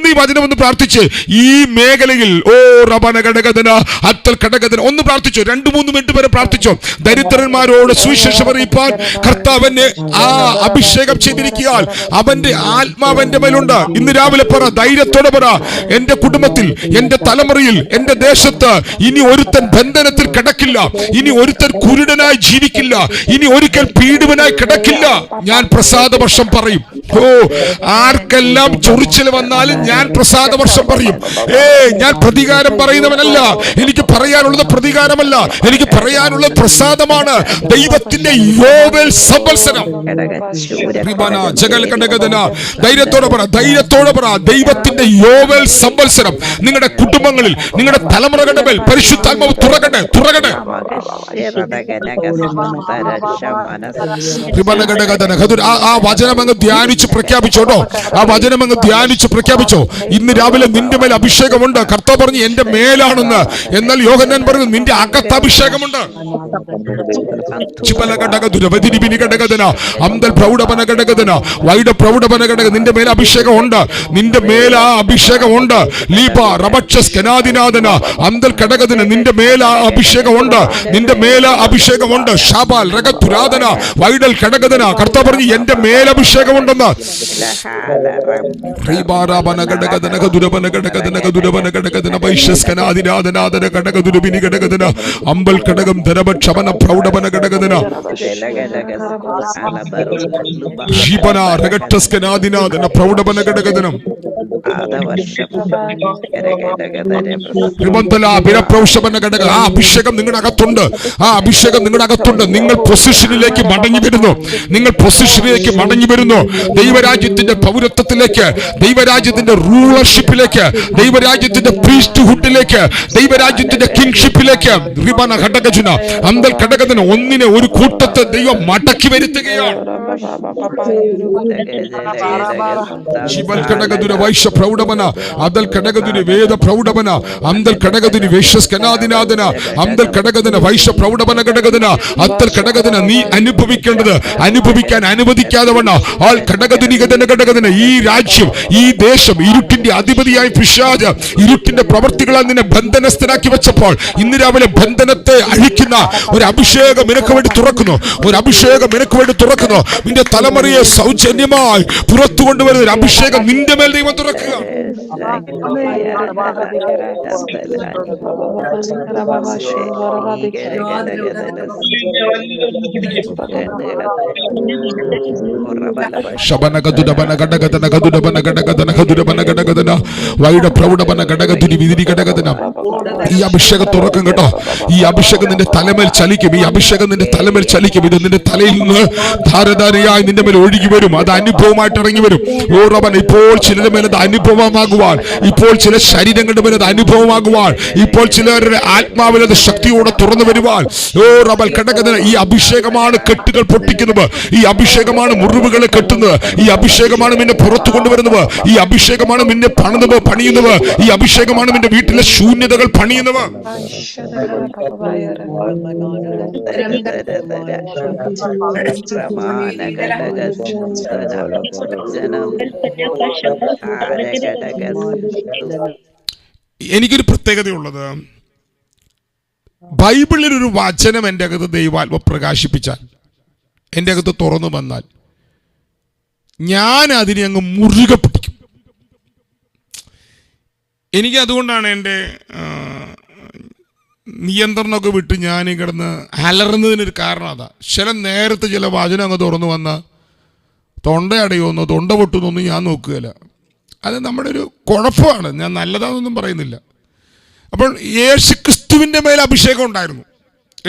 ഈ വചനം ഒന്ന് പ്രാർത്ഥിച്ച് ഈ മേഖലയിൽ ഒന്ന് പ്രാർത്ഥിച്ചോ. 2-3 മിനിറ്റ് വരെ പ്രാർത്ഥിച്ചോ. ദരിദ്രന്മാരോട് സുവിശേഷം അറിയിപ്പാൻ കർത്താവിനെ അഭിഷേകം ചെയ്തിരിക്കാൻ അവന്റെ ആത്മാവന്റെ മേലുണ്ട്. ഇന്ന് രാവിലെ പറ, ധൈര്യത്തോടെ പറ, എന്റെ കുടുംബത്തിൽ, എന്റെ തലമുറയിൽ, എന്റെ ദേശത്ത് ഇനി ഒരുത്തൻ ബന്ധനത്തിൽ കിടക്കില്ല. ഇനി ഒരുത്തൻ കുരുടനായി ജീവിക്കില്ല. ഇനി ഒരിക്കൽ പീഡിതനായി കിടക്കില്ല. ഞാൻ പ്രസാദവർഷം പറയും. ഓ, ആർക്കെല്ലാം ചൊറിച്ചിൽ വന്നാലും ഞാൻ പ്രസാദ വർഷം പറയും. ഞാൻ പ്രതികാരം പറയുന്നവനല്ല. എനിക്ക് പറയാനുള്ളത് പ്രതികാരമല്ല, എനിക്ക് പറയാനുള്ളത് പ്രസാദമാണ്. ദൈവത്തിന്റെ യോബേൽ സംവത്സരം. ധൈര്യത്തോടെ പറ, ധൈര്യത്തോടെ പറ. ദൈവത്തിന്റെ യോബേൽ സംവത്സരം നിങ്ങളുടെ കുടുംബങ്ങളിൽ, നിങ്ങളുടെ തലമുറകളുടെ മേൽ പരിശുദ്ധാത്മാവ് തുറക്കട്ടെ, തുറക്കട്ടെ. ആ വചനം അങ്ങ് ധ്യാനിച്ച് പ്രഖ്യാപിച്ചോട്ടോ, ആ വചനം അങ്ങ് ധ്യാനിച്ച് പ്രഖ്യാപിച്ചോ. ഇന്ന് രാവിലെ നിന്റെ മേൽ അഭിഷേകമുണ്ട്. കർത്താവ് പറഞ്ഞു എന്റെ മേലാണെന്ന്. എന്നാൽ യോഹന്നാൻ പറഞ്ഞു നിന്റെ അകത്ത് അഭിഷേകമുണ്ട്. നിന്റെ മേൽ അഭിഷേകമുണ്ട്, നിന്റെ മേൽ ആ അഭിഷേകമുണ്ട്. നിന്റെ മേൽ ആ അഭിഷേകമുണ്ട്, നിന്റെ മേൽ അഭിഷേകമുണ്ട്. ഷാബാൽ രഗതുരാധന വൈഡൽ ഘടകധന. കർത്താവ് പറഞ്ഞു എന്റെ മേൽ അഭിഷേകമുണ്ടെന്ന്. അമ്പൽ ഘടകം ധനഭക്ഷമന പ്രൗഢമന ഘടകധന ശിപന രഗട്ടസ്കനാദിനാദന പ്രൗഢമന ഘടകധനം ആ അഭിഷേകം നിങ്ങളുടെ അകത്തുണ്ട്, ആ അഭിഷേകം നിങ്ങളുടെ അകത്തുണ്ട്. നിങ്ങൾ പൊസിഷനിലേക്ക് മടങ്ങി വരുന്നു, നിങ്ങൾ പൊസിഷനിലേക്ക് മടങ്ങി വരുന്നു. ദൈവരാജ്യത്തിന്റെ പൗരത്വത്തിലേക്ക്, ദൈവരാജ്യത്തിന്റെ റൂളർഷിപ്പിലേക്ക്, ദൈവരാജ്യത്തിന്റെ പ്രീസ്റ്റ്ഹുഡിലേക്ക്, ദൈവരാജ്യത്തിന്റെ കിങ്ഷിപ്പിലേക്ക്. അന്തൽ ഘടകത്തിന് ഒന്നിനെ ഒരു കൂട്ടത്തെ ദൈവം മടക്കി വരുത്തുകയാണ്. പ്രൗഢമന അതൽ ഘടകത്തിന് വേദ പ്രൗഢമന അന്തൽ ഘടകത്തിന് വേശ്യസ്കനാദിനാദന അന്തൽ ഘടകത്തിന് വൈശ്യ പ്രൗഢമന ഘടകത്തിന് അത്തൽ ഘടകത്തിന് നീ അനുഭവിക്കേണ്ടത് അനുഭവിക്കാൻ അനുവദിക്കാതെ വണ്ണ ആൾ ഘടകതിനികതന ഘടകത്തിന് ഈ രാജ്യം, ഈ ദേശം, ഇരുട്ടിന്റെ അധിപതിയായ പിശാച് ഇരുട്ടിന്റെ പ്രവർത്തികളാൽ നിന്നെ ബന്ധനസ്ഥനാക്കി വെച്ചപ്പോൾ ഇന്ന് രാവിലെ ബന്ധനത്തെ അഴിക്കുന്ന ഒരു അഭിഷേകം നിനക്ക് വേണ്ടി തുറക്കുന്നു, ഒരു അഭിഷേകം നിനക്ക് വേണ്ടി തുറക്കുന്നു. നിന്റെ തലമുറയെ സൗജന്യമായി പുറത്തു കൊണ്ടുവരുന്ന ഒരു അഭിഷേകം നിന്റെ മേൽ ദൈവം തുറക്കുക. ഈ അഭിഷേകം തുറക്കും കേട്ടോ. ഈ അഭിഷേകം നിന്റെ തലമേൽ ചലിക്കും, ഈ അഭിഷേകം നിന്റെ തലമേൽ ചലിക്കും. ഇത് നിന്റെ തലയിൽ നിന്ന് ധാരധാരയായി നിന്റെ മേൽ ഒഴുകി വരും, അത് അനുഭവമായിട്ട് ഇറങ്ങി വരും. ഓറവൻ ഇപ്പോൾ ചിലരുടെ മേൽ അത് അനുഭവമാകുവാൻ, ഇപ്പോൾ ചില ശരീരങ്ങളുടെ മേൽ അത് അനുഭവമാകുവാൻ, ഇപ്പോൾ ചിലരുടെ ആത്മാവിൽ അത് ശക്തിയോടെ തുറന്നു വരുവാൻ. ഓറവൽ ഘടകത്തിന് ഈ അഭിഷേകമാണ് കെട്ടുകൾ പൊട്ടിക്കുന്നത്, ഈ അഭിഷേകമാണ് മുറിവുകളെ കെട്ടുന്നത്, ഈ അഭിഷേകമാണ് നിന്നെ പുറത്തു കൊണ്ടുവരുന്നത്, ഈ അഭിഷേകമാണ് നിന്നെ പണിയുന്നത്, ഈ അഭിഷേകമാണ് നിന്റെ വീട്ടിലെ ശൂന്യതകൾ പണിയുന്നത്. എനിക്കൊരു പ്രത്യേകതയുള്ളത്, ബൈബിളിൽ ഒരു വചനം എൻ്റെ അകത്ത് ദൈവാത്മ പ്രകാശിപ്പിച്ചാൽ, എൻ്റെ അകത്ത് തുറന്നു വന്നാൽ ഞാൻ അതിനെ അങ്ങ് മുറുകെ പിടിക്കും. എനിക്ക് അതുകൊണ്ടാണ് എൻ്റെ നിയന്ത്രണമൊക്കെ വിട്ട് ഞാൻ കിടന്ന് അലറുന്നതിനൊരു കാരണം അതാ. ചില നേരത്തെ ചില വചനം അങ്ങ് തുറന്നു വന്ന തൊണ്ട അടയുമെന്നോ തൊണ്ട പൊട്ടുന്നൊന്നും ഞാൻ നോക്കുകയില്ല. അത് നമ്മുടെ ഒരു കുഴപ്പമാണ്, ഞാൻ നല്ലതാണെന്നൊന്നും പറയുന്നില്ല. അപ്പോൾ യേശുക്രിസ്തുവിൻ്റെ മേൽ അഭിഷേകം ഉണ്ടായിരുന്നു.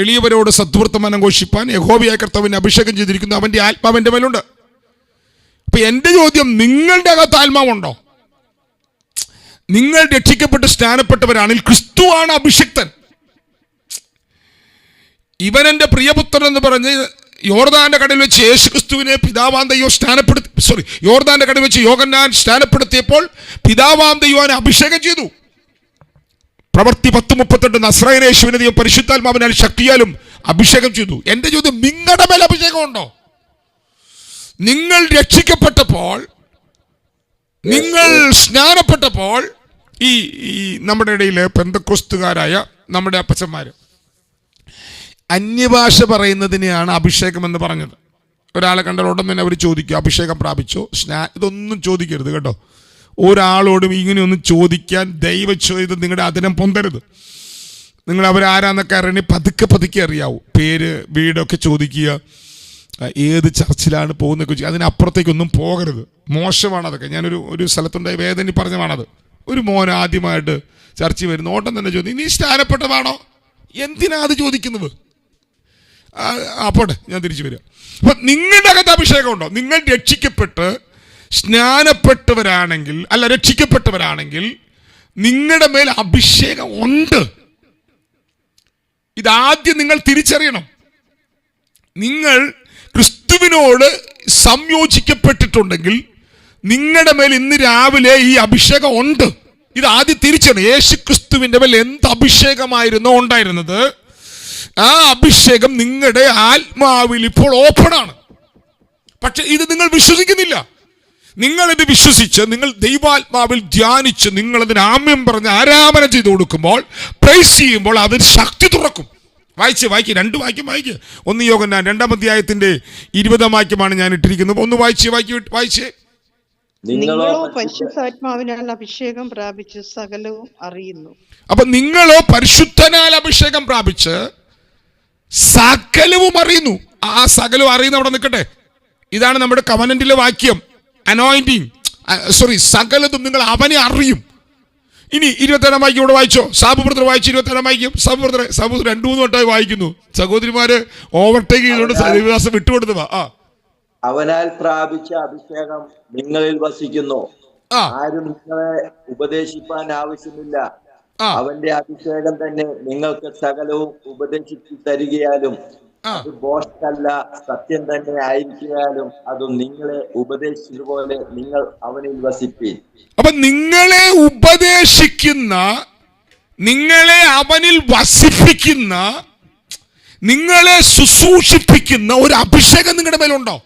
എളിയവരോട് സദ്വർത്തമാനം ഘോഷിപ്പാൻ യഹോവയായ കർത്താവിനെ അഭിഷേകം ചെയ്തിരിക്കുന്നു, അവൻ്റെ ആത്മാവിൻ്റെ മേലുണ്ട്. അപ്പൊ എൻ്റെ ചോദ്യം, നിങ്ങളുടെ അകത്ത് ആത്മാവുണ്ടോ? നിങ്ങൾ രക്ഷിക്കപ്പെട്ട് സ്നാനപ്പെട്ടവരാണെങ്കിൽ ക്രിസ്തുവാണ് അഭിഷിക്തൻ. ഇവൻ എൻ്റെ പ്രിയപുത്രൻ എന്ന് പറഞ്ഞ് യോർദാന്റെ കടയിൽ വെച്ച് യേശു ക്രിസ്തുവിനെ പിതാവാം ദൈവം യോർദാന്റെ കടയിൽ വെച്ച് യോഹന്നാൻ സ്നാനപ്പെടുത്തിയപ്പോൾ പിതാവാം ദൈവം അഭിഷേകം ചെയ്തു. പ്രവൃത്തി 10:38 നസ്രായന യേശുവിനെ ദൈവം പരിശുദ്ധാത്മാവിനാൽ ശക്തിയാലും അഭിഷേകം ചെയ്തു. എൻ്റെ ചോദ്യം, നിങ്ങളുടെ മേൽ അഭിഷേകം ഉണ്ടോ? നിങ്ങൾ രക്ഷിക്കപ്പെട്ടപ്പോൾ, നിങ്ങൾ സ്നാനപ്പെട്ടപ്പോൾ, ഈ നമ്മുടെ ഇടയിൽ പെന്തക്കോസ്തുകാരായ നമ്മുടെ അപ്പച്ചന്മാര് അന്യഭാഷ പറയുന്നതിനെയാണ് അഭിഷേകം എന്ന് പറഞ്ഞത്. ഒരാളെ കണ്ടാൽ ഉടൻ തന്നെ അവർ ചോദിക്കും അഭിഷേകം പ്രാപിച്ചോ? ഇതൊന്നും ചോദിക്കരുത് കേട്ടോ. ഒരാളോടും ഇങ്ങനെയൊന്നും ചോദിക്കാൻ ദയവചെയ്ത് നിങ്ങളുടെ അതിനം പൊന്തരുത്. നിങ്ങൾ അവരാരാന്നൊക്കെ അറിയണേ പതുക്കെ അറിയാവൂ. പേര് വീടൊക്കെ ചോദിക്കുക, ഏത് ചർച്ചിലാണ് പോകുന്നതൊക്കെ അതിനപ്പുറത്തേക്കൊന്നും പോകരുത്. മോശമാണ് അതൊക്കെ. ഞാനൊരു സ്ഥലത്തുണ്ടായി വേദന പറഞ്ഞതാണത്. ഒരു മോൻ ആദ്യമായിട്ട് ചർച്ചിൽ വരുന്ന ഓട്ടം തന്നെ ചോദിച്ചു, നീ സ്നാനപ്പെട്ടതാണോ? എന്തിനാ അത് ചോദിക്കുന്നത്? പോട്ടെ, ഞാൻ തിരിച്ചു വരിക. അപ്പൊ നിങ്ങളുടെ അകത്ത് അഭിഷേകം ഉണ്ടോ? നിങ്ങൾ രക്ഷിക്കപ്പെട്ടവരാണെങ്കിൽ നിങ്ങളുടെ മേൽ അഭിഷേകം ഉണ്ട്. ഇതാദ്യം നിങ്ങൾ തിരിച്ചറിയണം. നിങ്ങൾ ക്രിസ്തുവിനോട് സംയോജിക്കപ്പെട്ടിട്ടുണ്ടെങ്കിൽ നിങ്ങളുടെ മേൽ ഇന്ന് രാവിലെ ഈ അഭിഷേകം ഉണ്ട്. ഇത് ആദ്യം തിരിച്ചറിയണം. യേശു ക്രിസ്തുവിന്റെ മേൽ എന്ത് അഭിഷേകമായിരുന്നോ ഉണ്ടായിരുന്നത്, ആ അഭിഷേകം നിങ്ങളുടെ ആത്മാവിൽ ഇപ്പോൾ ഓപ്പണാണ്. പക്ഷെ ഇത് നിങ്ങൾ വിശ്വസിക്കുന്നില്ല. നിങ്ങളിത് വിശ്വസിച്ച് നിങ്ങൾ ദൈവാത്മാവിൽ ധ്യാനിച്ച് നിങ്ങളതിന് ആമ്യം പറഞ്ഞ് ആരാധന ചെയ്ത് കൊടുക്കുമ്പോൾ, പ്രൈസ് ചെയ്യുമ്പോൾ അതിന് ശക്തി തുറക്കും. വായിക്ക് 2 വാക്യം വായിക്ക്. 1 യോഹന്നാൻ 2-ാം അധ്യായത്തിന്റെ 20-ാം വാക്യമാണ് ഞാൻ ഇട്ടിരിക്കുന്നത്. ഒന്ന് വായിച്ചേ. നിങ്ങളോ പരിശുദ്ധാത്മാവിനാൽ അഭിഷേകം പ്രാപിച്ച് സകലവും അറിയുന്നു. അപ്പൊ നിങ്ങളോ പരിശുദ്ധനാൽ അഭിഷേകം പ്രാപിച്ച് സകലവും അറിയുന്നു. ആ സകലവും അറിയുന്ന അവിടെ നിൽക്കട്ടെ. ഇതാണ് നമ്മുടെ കവനന്റിലെ വാക്യം. സകലതും നിങ്ങൾ അവനെ അറിയും. ഇനി 27-ാം വാക്യം ഇവിടെ വായിച്ചോ. സാബു ബ്രദർ വായിച്ചു 27-ാം വാക്യം. സാബു 2-3 വട്ടമായി വായിക്കുന്നു. സഹോദരിമാര് ഓവർടേക്ക് ചെയ്തുകൊണ്ട് വിശ്വാസം വിട്ടുകൊടുത്തതാ. അവനാൽ പ്രാപിച്ച അഭിഷേകം നിങ്ങളിൽ വസിക്കുന്നു. ആരും നിങ്ങളെ ഉപദേശിപ്പാൻ ആവശ്യമില്ല. അവന്റെ അഭിഷേകം തന്നെ നിങ്ങൾക്ക് സകലവും ഉപദേശിച്ചു തരികയാലും അത് ബോസ്റ്റല്ല, സത്യം തന്നെ ആയിരിക്കാലും അതും നിങ്ങളെ ഉപദേശിച്ചതുപോലെ നിങ്ങൾ അവനിൽ വസിപ്പീൻ. അപ്പൊ നിങ്ങളെ ഉപദേശിക്കുന്ന, നിങ്ങളെ അവനിൽ വസിപ്പിക്കുന്ന, നിങ്ങളെ ശുശ്രൂഷിപ്പിക്കുന്ന ഒരു അഭിഷേകം നിങ്ങളുടെ മേലുണ്ടോ?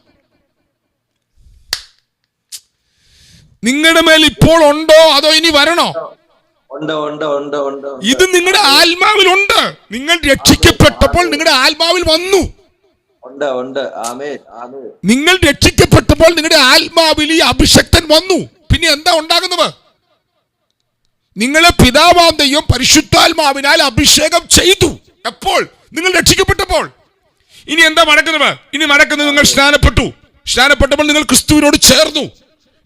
നിങ്ങളുടെ മേൽ ഇപ്പോൾ ഉണ്ടോ അതോ ഇനി വരണോ? ഇത് നിങ്ങളുടെ ആത്മാവിലുണ്ട്. നിങ്ങൾ രക്ഷിക്കപ്പെട്ടപ്പോൾ നിങ്ങളുടെ ആത്മാവിൽ വന്നു. നിങ്ങൾ രക്ഷിക്കപ്പെട്ടപ്പോൾ നിങ്ങളുടെ ആത്മാവിൽ ഈ അഭിഷക്തൻ വന്നു. പിന്നെ എന്താ ഉണ്ടാകുന്നത്? നിങ്ങളെ പിതാവാം ദൈവം പരിശുദ്ധാത്മാവിനാൽ അഭിഷേകം ചെയ്തു. എപ്പോൾ? നിങ്ങൾ രക്ഷിക്കപ്പെട്ടപ്പോൾ. ഇനി എന്താ നടക്കുന്നത്? നിങ്ങൾ സ്നാനപ്പെട്ടപ്പോൾ നിങ്ങൾ ക്രിസ്തുവിനോട് ചേർന്നു.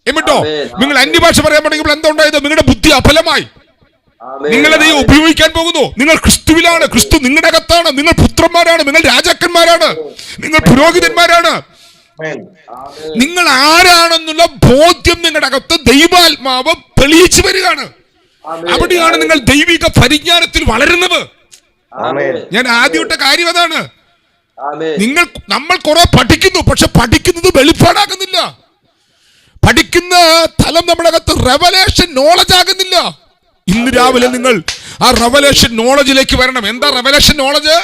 എന്നിട്ടോ നിങ്ങൾ അന്യഭാഷ പറയാൻ തുടങ്ങിയപ്പോൾ എന്താ ഉണ്ടായത്? നിങ്ങളുടെ ബുദ്ധി അഫലമായി. നിങ്ങളെ ദൈവം ഉപയോഗിക്കാൻ പോകുന്നു. നിങ്ങൾ ക്രിസ്തുവിലാണ്. ക്രിസ്തു നിങ്ങളുടെ അകത്താണ്. നിങ്ങൾ പുത്രന്മാരാണ്, നിങ്ങൾ രാജാക്കന്മാരാണ്, നിങ്ങൾ പുരോഹിതന്മാരാണ്. നിങ്ങൾ ആരാണെന്നുള്ള ബോധ്യം നിങ്ങളുടെ അകത്ത് ദൈവാത്മാവ് തെളിയിച്ചു വരികയാണ്. അവിടെയാണ് നിങ്ങൾ ദൈവിക പരിജ്ഞാനത്തിൽ വളരുന്നത്. ഞാൻ ആദ്യത്തെ കാര്യം അതാണ്. നമ്മൾ കുറെ പഠിക്കുന്നു, പക്ഷെ പഠിക്കുന്നത് വെളിപ്പാടാകുന്നില്ല. പഠിക്കുന്ന തലം നമ്മുടെ അകത്ത് റെവലേഷൻ നോളജ് ആകുന്നില്ല. ഇന്ന് രാവിലെ നിങ്ങൾ ആ റെവലേഷൻ നോളജിലേക്ക് വരണം. എന്താ റെവലേഷൻ നോളജ്?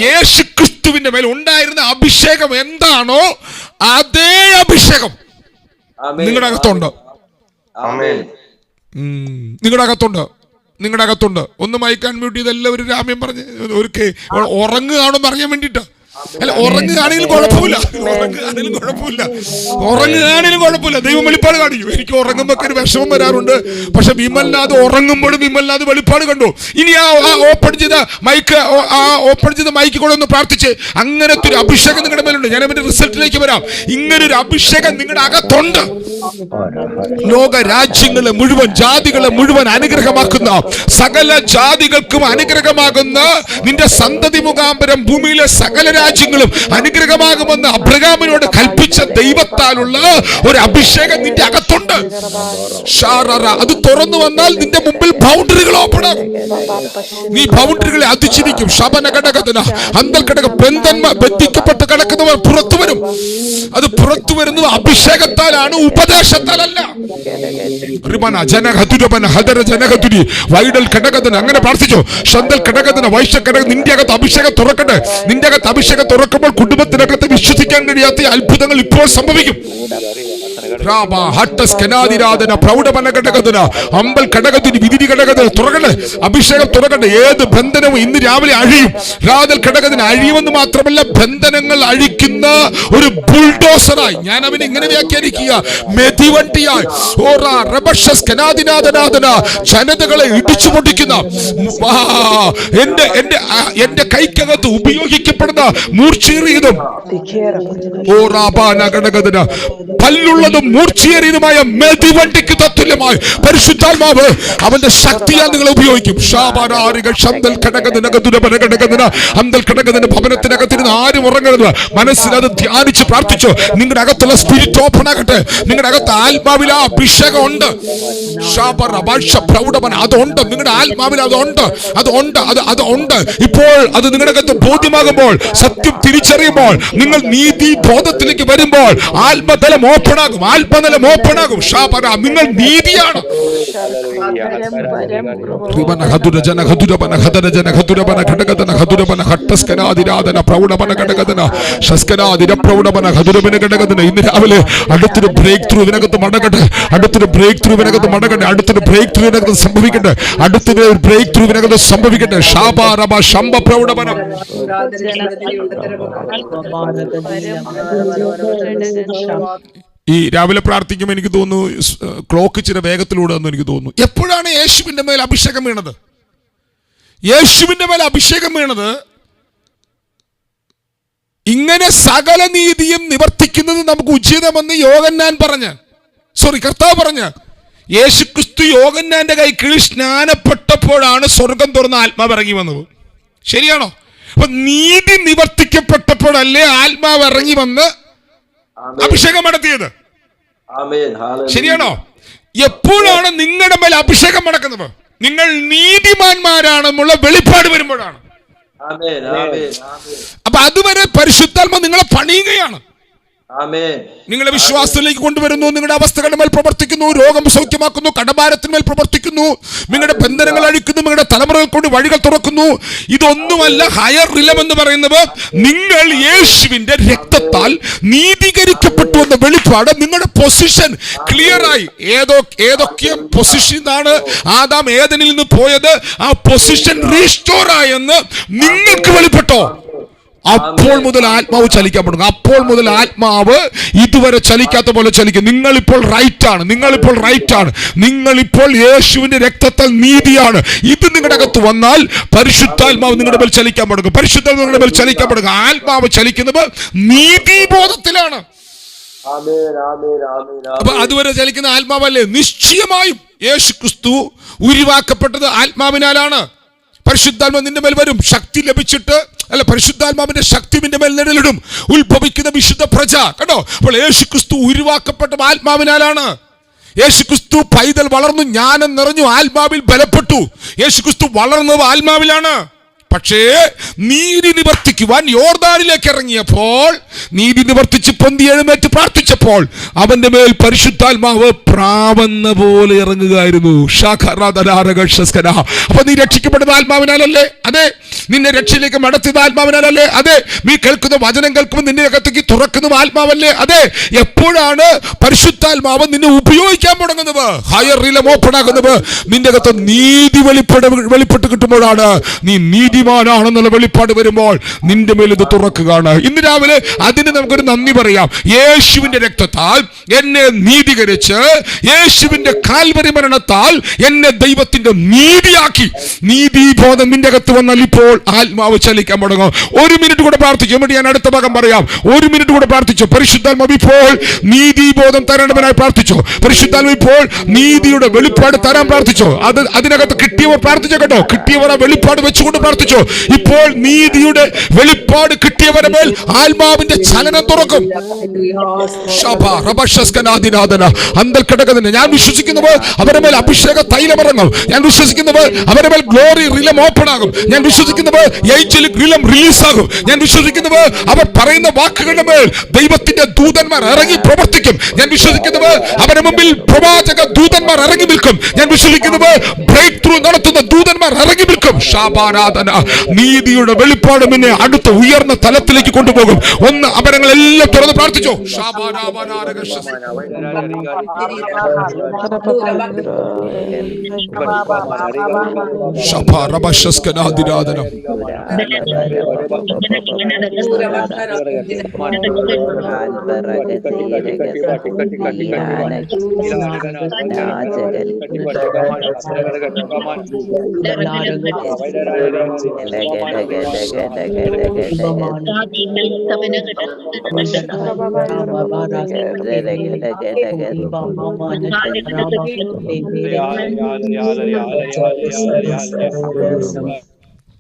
യേശു ക്രിസ്തുവിന്റെ മേൽ ഉണ്ടായിരുന്ന അഭിഷേകം എന്താണോ അതേ അഭിഷേകം നിങ്ങളുടെ അകത്തുണ്ട്. നിങ്ങളുടെ അകത്തുണ്ട്. ഒന്ന് മൈക്കാൻ മ്യൂട്ട് ചെയ്ത് എല്ലാവരും രാമ്യം പറഞ്ഞ് ഉറങ്ങുകയാണെന്ന് അറിയാൻ വേണ്ടിട്ടാ. അല്ല, ഉറങ്ങുകയാണെങ്കിലും കുഴപ്പമില്ല. ദൈവം വെളിപ്പാട് കാണിക്കും. എനിക്ക് ഉറങ്ങുമ്പോ ഒരു വിഷമം വരാറുണ്ട്. പക്ഷെ വിമൽനാഥ് ഉറങ്ങുമ്പോഴും വിമൽനാഥ് വെളിപ്പാട് കണ്ടു. ഇനി ആ ഓപ്പൺ ചെയ്ത മൈക്ക് കൂടെ ഒന്ന് പ്രാർത്ഥിച്ച്. അങ്ങനത്തെ ഒരു അഭിഷേകം നിങ്ങളുടെ മേലുണ്ട്. ഞാൻ അതിന്റെ റിസൾട്ടിലേക്ക് വരാം. ഇങ്ങനൊരു അഭിഷേകം നിങ്ങളുടെ അകത്തുണ്ട്. ലോക രാജ്യങ്ങളെ മുഴുവൻ, ജാതികളെ മുഴുവൻ അനുഗ്രഹമാക്കുന്ന, സകല ജാതികൾക്കും അനുഗ്രഹമാകുന്ന നിന്റെ സന്തതി മുഖാന്തരം ഭൂമിയിലെ സകല രാജ്യങ്ങളും അനുഗ്രഹമാകുമെന്ന് അബ്രഹാമിനോട് കൽപ്പിച്ച ദൈവത്താലുള്ള ഒരു അഭിഷേകം നിന്റെ അകത്തുണ്ട്. അത് തുറന്നു വന്നാൽ നിന്റെ മുമ്പിൽ ബൗണ്ടറികൾ ഓപ്പൺ ആകും. നീ ബൗണ്ടറികളെ അതിജീവിക്കും. ശബന ഘടകത്തിന് അന്തൽ ഘടക ബന്ധിക്കപ്പെട്ട് കിടക്കുന്നവർ പുറത്തു വരും. അത് പുറത്തു വരുന്നത് അഭിഷേകത്താലാണ്, ഉപദേശത്താലല്ല. അങ്ങനെ പ്രാർത്ഥിച്ചോ. ശന്തൽ ഘടകത്തിന് വൈശ്യ ഘടകം നിന്റെ അകത്ത് അഭിഷേകം തുറക്കട്ടെ. നിന്റെ അകത്ത് അഭിഷേകം തുറക്കുമ്പോൾ കുടുംബത്തിനകത്ത് വിശ്വസിക്കാൻ കഴിയാത്ത അത്ഭുതങ്ങൾ ഇപ്പോൾ സംഭവിക്കും. അമ്പൽ ഘടകത്തിന് വിധി ഘടകത്തിന് തുറക്കട്ടെ, അഭിഷേകം തുറക്കട്ടെ. ഏത് ബന്ധനവും ഇന്ന് രാവിലെ അഴിയും. രാതൽ ഘടകത്തിന് അഴിയുമെന്ന് മാത്രമല്ല, ബന്ധനങ്ങൾ അഴിക്കുന്ന ഒരു ബുൾഡോസറായി ഞാൻ അവനെ ഇങ്ങനെ വ്യാഖ്യാനിക്കുക, മെതിവണ്ടിയായി ജനതകളെ ഇടിച്ചു പൊട്ടിക്കുന്ന, എന്റെ കൈക്കകത്ത് ഉപയോഗിക്കപ്പെടുന്ന മൂർച്ചയേറിയതും പല്ലുള്ളതും മൂർച്ചയേറിയതുമായ മെതിവണ്ടിക്ക് തത്തുല്യമായി പരിശുദ്ധാത്മാവ് അവന്റെ ശക്തിയാൽ നിങ്ങളെ ഉപയോഗിക്കും. ഭവനത്തിനകത്തിരുന്ന് ആരും ഉറങ്ങരുത്. മനസ്സിലത് ധ്യാനിച്ച് പ്രാർത്ഥിച്ചു. നിങ്ങളുടെ അകത്തുള്ള സ്പിരിറ്റ് ഓപ്പൺ ആകട്ടെ. നിങ്ങളുടെ അകത്ത് ആത്മാവിൽ ആ അഭിഷേകം ഉണ്ട്. അതുണ്ട്, നിങ്ങളുടെ ആത്മാവിൽ അതുണ്ട്. ഇപ്പോൾ അത് നിങ്ങളുടെ അകത്ത് ബോധ്യമാകുമ്പോൾ, സത്യം തിരിച്ചറിയുമ്പോൾ, നിങ്ങൾ നീതി ബോധത്തിലേക്ക് വരുമ്പോൾ ആത്മതലം ഓപ്പണാകും. നിങ്ങൾ നീതിയാണ്. ഇന്ന് രാവിലെ അടുത്തൊരു ബ്രേക്ക് ത്രൂ ഇതിനകത്ത് മടങ്ങട്ടെ. അടുത്തൊരു ബ്രേക്ക് ത്രൂ ഇതിനകത്ത് മടങ്ങട്ടെ. അടുത്തൊരു ബ്രേക്ക് ത്രൂ ഇതിനകത്ത് സംഭവിക്കട്ടെ. അടുത്തൊരു ബ്രേക്ക് ത്രൂ ഇതിനകത്ത് സംഭവിക്കട്ടെ. ഈ രാവിലെ പ്രാർത്ഥിക്കുമ്പോൾ എനിക്ക് തോന്നുന്നു ക്ലോക്ക് ചില വേഗത്തിലൂടെ എന്ന് എനിക്ക് തോന്നുന്നു. എപ്പോഴാണ് യേശുവിന്റെ മേൽ അഭിഷേകം വീണത്? യേശുവിന്റെ മേൽ അഭിഷേകം വീണത് ഇങ്ങനെ സകല നീതിയും നിവർത്തിക്കുന്നത് നമുക്ക് ഉചിതമെന്ന് കർത്താവ് പറഞ്ഞ് യേശുക്രിസ്തു യോഹന്നാന്റെ കൈ കീഴിൽ സ്നാനപ്പെട്ടപ്പോഴാണ് സ്വർഗം തുറന്ന ആത്മാവ് ഇറങ്ങി വന്നത്. ശരിയാണോ? അപ്പൊ നീതി നിവർത്തിക്കപ്പെട്ടപ്പോഴല്ലേ ആത്മാവ് ഇറങ്ങി വന്ന് അഭിഷേകം നടത്തിയത്? ശരിയാണോ? എപ്പോഴാണ് നിങ്ങളുടെ മേൽ അഭിഷേകം നടക്കുന്നത്? നിങ്ങൾ നീതിമാന്മാരാണെന്നുള്ള വെളിപ്പാട് വരുമ്പോഴാണ്. അപ്പൊ അതുവരെ പരിശുദ്ധാത്മാവ് നിങ്ങളെ പണിയുകയാണ്. നിങ്ങളെ വിശ്വാസത്തിലേക്ക് കൊണ്ടുവരുന്നു. നിങ്ങളുടെ അവസ്ഥകളുടെ മേൽ പ്രവർത്തിക്കുന്നു. രോഗം സൗഖ്യമാക്കുന്നു. കടഭാരത്തിന്മേൽ പ്രവർത്തിക്കുന്നു. നിങ്ങളുടെ ബന്ധനങ്ങൾ അഴിക്കുന്നു. നിങ്ങളുടെ തലമുറകൾ കൊണ്ട് വഴികൾ തുറക്കുന്നു. ഇതൊന്നുമല്ല ഹയർ റിലം എന്ന് പറയുന്നത്. നിങ്ങൾ യേശുവിന്റെ രക്തത്താൽ നീതീകരിക്കപ്പെട്ടു എന്ന വെളിപ്പാട്. നിങ്ങളുടെ പൊസിഷൻ ക്ലിയറായി. ഏതൊക്കെ പൊസിഷനാണ് ആദാം ഏദനിൽ നിന്ന് പോയത്, ആ പൊസിഷൻ റീസ്റ്റോർ ആയെന്ന് നിങ്ങൾക്ക് വെളിപ്പെട്ടോ? അപ്പോൾ മുതൽ ആത്മാവ് ചലിക്കാൻ തുടങ്ങും. അപ്പോൾ മുതൽ ആത്മാവ് ഇതുവരെ ചലിക്കാത്ത പോലെ ചലിക്കും. നിങ്ങളിപ്പോൾ റൈറ്റാണ്. നിങ്ങളിപ്പോൾ യേശുവിന്റെ രക്തത്താൽ നീതിയാണ്. ഇത് നിങ്ങളുടെ അകത്ത് വന്നാൽ പരിശുദ്ധാത്മാവ് നിങ്ങളുടെ മേൽ ചലിക്കാൻ തുടങ്ങും. ആത്മാവ് ചലിക്കുന്നത് നീതിബോധത്തിലാണ്. അപ്പൊ അതുവരെ ചലിക്കുന്ന ആത്മാവല്ലേ? നിശ്ചയമായും യേശുക്രിസ്തു ഉരുവാക്കപ്പെട്ടത് ആത്മാവിനാലാണ്. പരിശുദ്ധാത്മാവ് നിന്റെ മേൽ വരും. ശക്തി ലഭിച്ചിട്ട് പരിശുദ്ധാത്മാവിന്റെ ശക്തി നിന്റെ മേൽ നിഴലിടും. ഉത്ഭവിക്കുന്ന വിശുദ്ധ പ്രജ കണ്ടോ. അപ്പോൾ യേശുക്രിസ്തു ഉരുവാക്കപ്പെട്ട ആത്മാവിനാലാണ്. യേശുക്രിസ്തു പൈതൽ വളർന്നു, ജ്ഞാനം നിറഞ്ഞു, ആത്മാവിൽ ബലപ്പെട്ടു. യേശുക്രിസ്തു വളർന്നത് ആത്മാവിലാണ്. പക്ഷേ നീതി നിവർത്തിക്കുവാൻ യോർദാനിലേക്ക് ഇറങ്ങിയപ്പോൾ, നീതി നിവർത്തിച്ച് പൊന്തി എഴുന്നേറ്റ് പ്രാർത്ഥിച്ചപ്പോൾ അവന്റെ മേൽ പരിശുദ്ധാത്മാവ് പ്രാവെന്ന പോലെ ഇറങ്ങുകയായിരുന്നു. അപ്പൊ നീ രക്ഷിക്കപ്പെടുന്ന ആത്മാവിനാലല്ലേ? അതെ. നിന്നെ രക്ഷയിലേക്ക് മടത്തിയത് ആത്മാവിനാലല്ലേ? അതെ. നീ കേൾക്കുന്ന വചനം കേൾക്കുമ്പോൾ നിന്റെ അകത്തേക്ക് തുറക്കുന്നത് ആത്മാവല്ലേ? അതെ. എപ്പോഴാണ് പരിശുദ്ധാത്മാവ് നിന്നെ ഉപയോഗിക്കാൻ തുടങ്ങുന്നത്, ഹയർ റിലം ഓപ്പൺ ആകുന്നത്? നിന്റെ അകത്ത് നീതി വെളിപ്പെട്ട് കിട്ടുമ്പോഴാണ്. നീ നീതിമാനാണെന്നുള്ള വെളിപ്പാട് വരുമ്പോൾ നിന്റെ മേൽ ഇത് തുറക്കുകയാണ്. ഇന്ന് രാവിലെ അതിന് നമുക്കൊരു നന്ദി പറയാം. യേശുവിന്റെ രക്തത്താൽ എന്നെ നീതീകരിച്ച്, യേശുവിന്റെ കാൽവരി മരണത്താൽ എന്നെ ദൈവത്തിന്റെ നീതിയാക്കി. നീതിബോധം നിന്റെ അകത്ത് വന്നാൽ ഇപ്പോൾ ആത്മാവ് ചലിക്കാൻ തുടങ്ങും. ഒരു മിനിറ്റ് കൂടെ പ്രാർത്ഥിച്ചു. എന്നിട്ട് ഞാൻ അടുത്ത ഭാഗം പറയാം. ഒരു മിനിറ്റ് കൂടെ പ്രാർത്ഥിച്ചു. പരിശുദ്ധാത്മാവ് ഇപ്പോൾ നീതിബോധം തരേണ്ടവനായി പ്രാർത്ഥിച്ചു. പരിശുദ്ധാത്മാവ് ഇപ്പോൾ നീതിയുടെ വെളിപ്പാട് തരാൻ പ്രാർത്ഥിച്ചു. അതിനകത്ത് കിട്ടിയവർ പ്രാർത്ഥിച്ചു കേട്ടോ. കിട്ടിയവർ ആ വെളിപ്പാട് വെച്ചുകൊണ്ട് പ്രാർത്ഥിച്ചു. ഇപ്പോൾ നീതിയുടെ വെളിപ്പാട് കിട്ടിയവരുടെ മേൽ ആത്മാവിന്റെ ചലനം തുറക്കും. ഞാൻ വിശ്വസിക്കുന്നത് അവരുടെ മേൽ അഭിഷേക തൈലമിറങ്ങും. ഞാൻ വിശ്വസിക്കുന്നത് അവരുടെ മേൽ ഗ്ലോറി റിലം ഓപ്പൺ ആകും. ഞാൻ വിശ്വസിക്കുന്നത് ഏഞ്ചലിക് റിലം റിലീസ് ആകും. ഞാൻ വിശ്വസിക്കുന്നത് അവർ പറയുന്ന വാക്കുകളുടെ മേൽ ദൈവത്തിന്റെ ദൂതന്മാർ ഇറങ്ങി പ്രവർത്തിക്കും. ഞാൻ വിശ്വസിക്കുന്നത് അവരുടെ മുമ്പിൽ പ്രവാചക ദൂതന്മാർ ഇറങ്ങി നിൽക്കും. ഞാൻ വിശ്വസിക്കുന്നത് ബ്രേക്ക് ത്രൂ നടത്തുന്ന ദൂതന്മാർ ഇറങ്ങി നിൽക്കും. ശാബാരാധന നീതിയുടെ വെളിപ്പാട് എന്നെ അടുത്ത ഉയർന്ന തലത്തിലേക്ക് കൊണ്ടുപോകും. ഒന്ന് അപരങ്ങളെല്ലാം തുറന്ന് പ്രാർത്ഥിച്ചോ.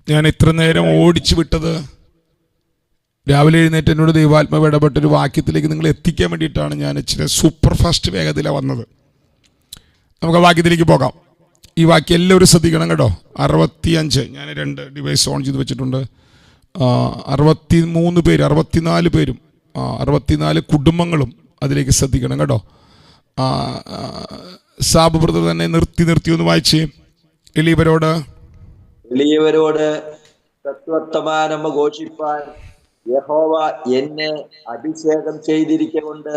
ഞാൻ ഇത്ര നേരം ഓടിച്ചു വിട്ടത് രാവിലെ എഴുന്നേറ്റ് എന്നോട് ദൈവാത്മാവ് ഇടപെട്ടൊരു വാക്യത്തിലേക്ക് നിങ്ങൾ എത്തിക്കാൻ വേണ്ടിയിട്ടാണ് ഞാൻ ഇച്ചിരി സൂപ്പർ ഫാസ്റ്റ് വേഗത്തിലാണ് വന്നത്. നമുക്ക് ആ വാക്യത്തിലേക്ക് പോകാം. ഈ വാക്യം എല്ലാവരും ശ്രദ്ധിക്കണം കേട്ടോ. 65 ഞാൻ 2 ഡിവൈസ് ഓൺ ചെയ്ത് വെച്ചിട്ടുണ്ട്. 63 പേര്, 64 പേരും 64 കുടുംബങ്ങളും അതിലേക്ക് ശ്രദ്ധിക്കണം കേട്ടോ. സാബ് ബ്രദർ തന്നെ നിർത്തി ഒന്ന് വായിച്ചേ. എളിയവരോട് സത്വർത്തമാനം ഘോഷിപ്പാൻ യഹോവ എന്നെ അഭിഷേകം ചെയ്തിരിക്കൊണ്ട്